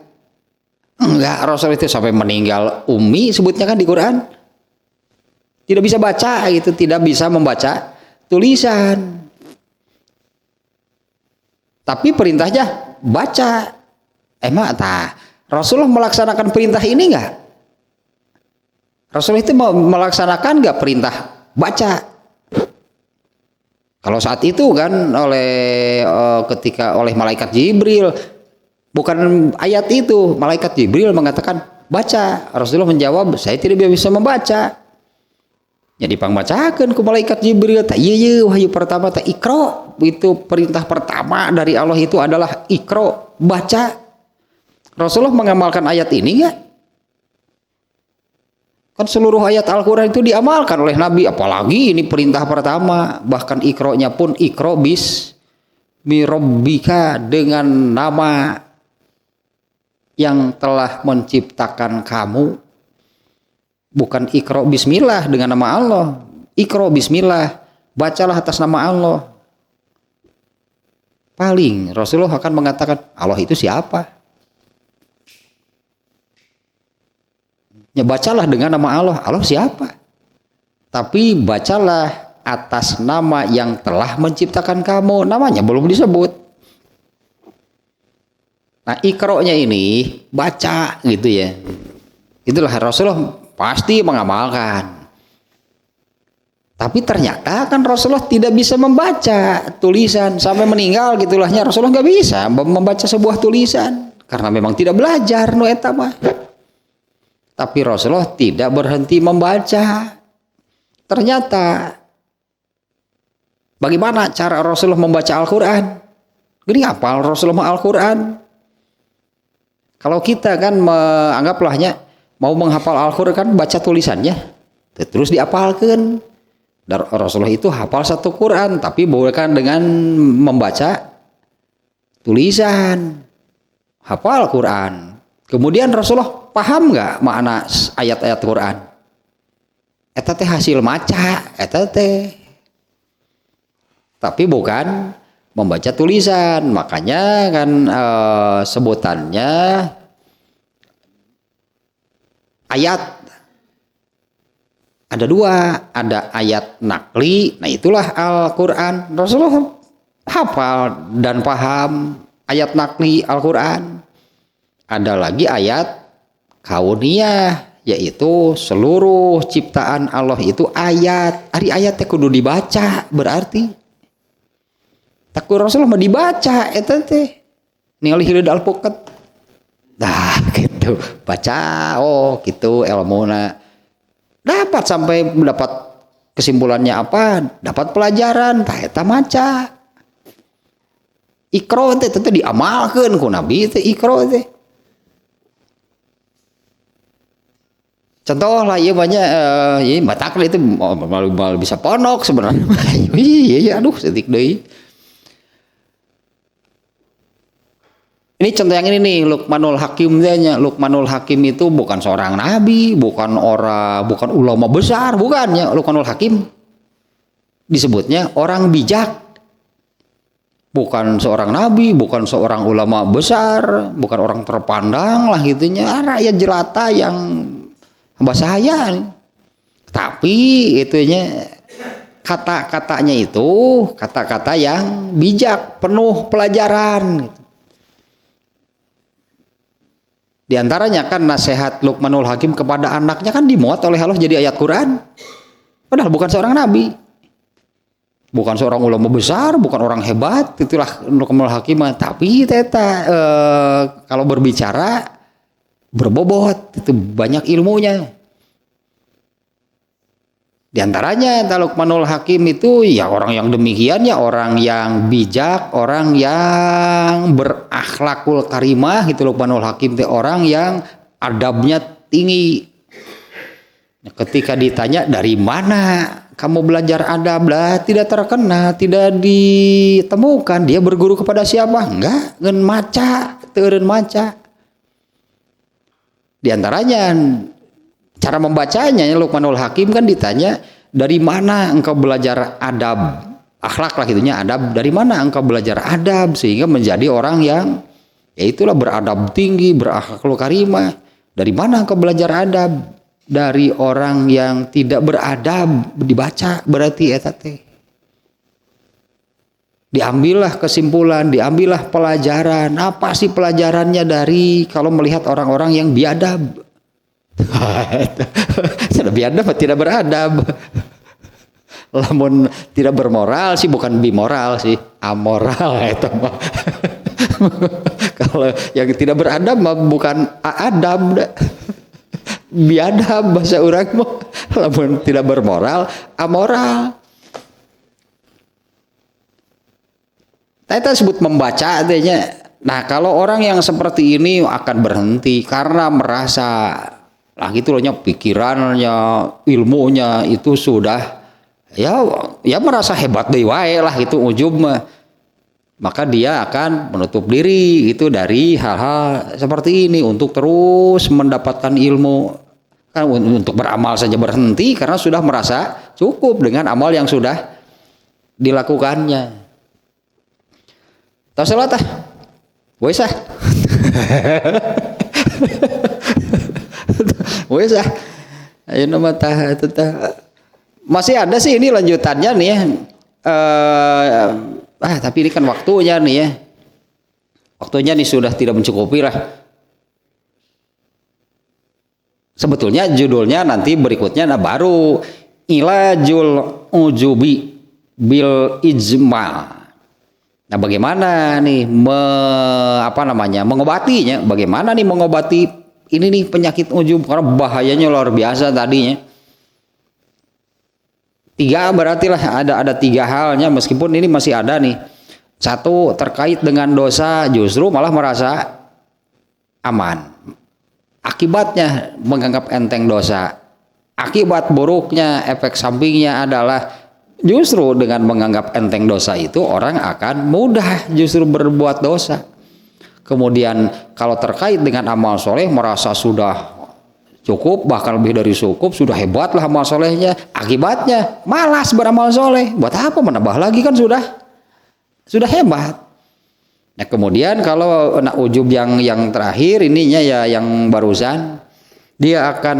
Enggak, Rasulullah itu sampai meninggal ummi sebutnya kan di Quran. Tidak bisa baca gitu, tidak bisa membaca tulisan. Tapi perintahnya baca. Emang Rasulullah melaksanakan perintah ini enggak? Rasulullah itu melaksanakan enggak perintah baca? Kalau saat itu kan ketika oleh malaikat Jibril, bukan ayat itu, malaikat Jibril mengatakan baca. Rasulullah menjawab, saya tidak bisa membaca. Jadi pangbacakeun ku malaikat Jibril, tak iya wahyu pertama tak Iqra, itu perintah pertama dari Allah itu adalah Iqra, baca. Rasulullah mengamalkan ayat ini enggak? Kan seluruh ayat Al-Quran itu diamalkan oleh Nabi, apalagi ini perintah pertama. Bahkan Iqra-nya pun Iqra bismi rabbika, dengan nama yang telah menciptakan kamu. Bukan Iqra bismillah dengan nama Allah. Iqra bismillah, bacalah atas nama Allah. Paling Rasulullah akan mengatakan, Allah itu siapa? Ya bacalah dengan nama Allah. Allah siapa? Tapi bacalah atas nama yang telah menciptakan kamu. Namanya belum disebut. Nah, Iqra-nya ini baca gitu ya. Itulah Rasulullah pasti mengamalkan. Tapi ternyata kan Rasulullah tidak bisa membaca tulisan sampai meninggal gitulahnya. Rasulullah nggak bisa membaca sebuah tulisan karena memang tidak belajar nu eta mah. Tapi Rasulullah tidak berhenti membaca. Ternyata bagaimana cara Rasulullah membaca Al-Quran? Gini hafal Rasulullah Al-Quran. Kalau kita kan menganggaplah mau menghafal Al-Quran kan baca tulisannya, terus dihafalkan. Dan Rasulullah itu hafal satu Quran, tapi bukan dengan membaca tulisan. Hafal Quran. Kemudian Rasulullah paham nggak makna ayat-ayat Quran? Eta teh hasil maca, eta teh. Tapi bukan membaca tulisan. Makanya kan sebutannya ayat. Ada dua, ada ayat nakli. Nah itulah Al-Quran. Rasulullah hafal dan paham ayat nakli Al-Quran. Ada lagi ayat kauniyah, yaitu seluruh ciptaan Allah itu ayat. Ari ayatnya kudu dibaca, berarti takut Rasulullah mau dibaca eta teh ningali hideud alpukat. Nah gitu baca, oh gitu ilmuna dapat sampai mendapat kesimpulannya apa, dapat pelajaran tah eta maca. Iqra teh tentu diamalkeun ku Nabi teh Iqra teh. Contoh lah, iya banyak, iya batak itu malu bisa ponok sebenarnya. Iya, aduh setik deui. Ini contoh yang ini nih, Luqmanul Hakim nya. Luqmanul Hakim itu bukan seorang nabi, bukan ulama besar, bukan ya. Luqmanul Hakim disebutnya orang bijak. Bukan seorang nabi, bukan seorang ulama besar, bukan orang terpandang lah gitunya, rakyat jelata yang hamba sahaya. Tapi itunya kata-katanya itu kata-kata yang bijak, penuh pelajaran. Di antaranya kan nasihat Luqmanul Hakim kepada anaknya kan dimuat oleh Allah jadi ayat Quran. Padahal bukan seorang nabi, bukan seorang ulama besar, bukan orang hebat, itulah Luqmanul Hakim. Tapi kalau berbicara berbobot, itu banyak ilmunya. Di antaranya Luqmanul Hakim itu ya orang yang demikian, ya orang yang bijak, orang yang berakhlakul karimah gitu. Luqmanul Hakim itu orang yang adabnya tinggi. Ketika ditanya dari mana kamu belajar adab, lah tidak terkenal, tidak ditemukan. Dia berguru kepada siapa? Enggak, ngen maca, teureun maca. Di antaranya cara membacanya, Luqmanul Hakim kan ditanya, dari mana engkau belajar adab, akhlak lah gitunya, adab, dari mana engkau belajar adab sehingga menjadi orang yang ya itulah beradab tinggi, berakhlakul karimah. Dari mana engkau belajar adab? Dari orang yang tidak beradab, dibaca berarti eta teh. Diambillah kesimpulan, diambillah pelajaran. Apa sih pelajarannya dari kalau melihat orang-orang yang biadab? Tidak biadab, tidak beradab. Lamun tidak bermoral sih, bukan bimoral sih, amoral itu mah. Kalau yang tidak beradab mah bukan adab, biadab bahasa orang mah. Lamun tidak bermoral, amoral. Kita sebut membaca artinya. Nah, kalau orang yang seperti ini akan berhenti karena merasa lah gitu loh, pikirannya, ilmunya itu sudah ya merasa hebat deui wae lah itu ujub mah. Maka dia akan menutup diri itu dari hal-hal seperti ini untuk terus mendapatkan ilmu. Kan untuk beramal saja berhenti karena sudah merasa cukup dengan amal yang sudah dilakukannya. Tahu salat ah? Wes ah. Wes ah. Ayo nama tah. Masih ada sih ini lanjutannya nih ya. Tapi ini kan waktunya nih ya. Waktunya nih sudah tidak mencukupi lah. Sebetulnya judulnya nanti berikutnya baru Ilajul Ujubi bil Ijmal. Nah, bagaimana nih mengobatinya? Bagaimana nih mengobati ini nih penyakit ujub, karena bahayanya luar biasa tadinya. 3 berarti lah ada 3 halnya, meskipun ini masih ada nih. 1 terkait dengan dosa justru malah merasa aman. Akibatnya menganggap enteng dosa. Akibat buruknya, efek sampingnya adalah justru dengan menganggap enteng dosa itu orang akan mudah justru berbuat dosa. Kemudian kalau terkait dengan amal soleh merasa sudah cukup, bahkan lebih dari cukup, sudah hebat lah amal solehnya. Akibatnya malas beramal soleh. Buat apa menambah lagi, kan sudah hebat. Nah, kemudian kalau ujub yang terakhir ininya ya yang barusan, dia akan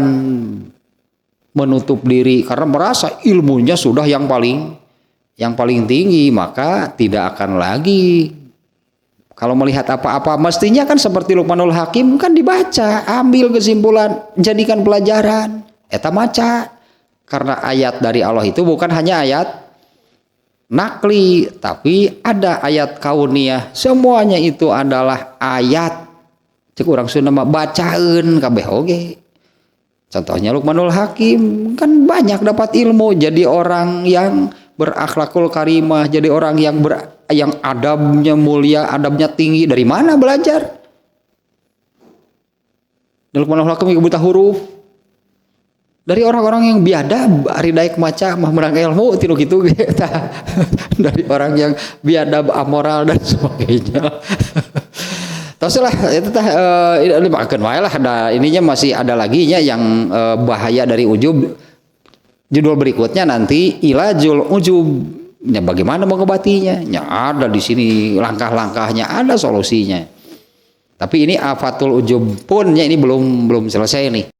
menutup diri karena merasa ilmunya sudah yang paling tinggi, maka tidak akan lagi kalau melihat apa-apa. Mestinya kan seperti Luqmanul Hakim kan dibaca, ambil kesimpulan, jadikan pelajaran, eta maca. Karena ayat dari Allah itu bukan hanya ayat nakli, tapi ada ayat kauniyah. Semuanya itu adalah ayat. Cek urang Sunda mah bacaeun kabeh oge. Contohnya Luqmanul Hakim kan banyak dapat ilmu, jadi orang yang berakhlakul karimah, jadi orang yang adabnya mulia, adabnya tinggi. Dari mana belajar? Luqmanul Hakim buta huruf. dari orang-orang yang biadab ari daek maca mah menang ilmu tilu gitu dari orang yang biadab amoral dan sebagainya. Teruslah itu teh ini makan wae lah ada ininya masih ada lagi nya yang bahaya dari ujub. Judul berikutnya nanti ilajul ujub. Ya bagaimana mengobatinya? Ya ada di sini langkah-langkahnya, ada solusinya. Tapi ini afatul ujub pun ya ini belum selesai nih.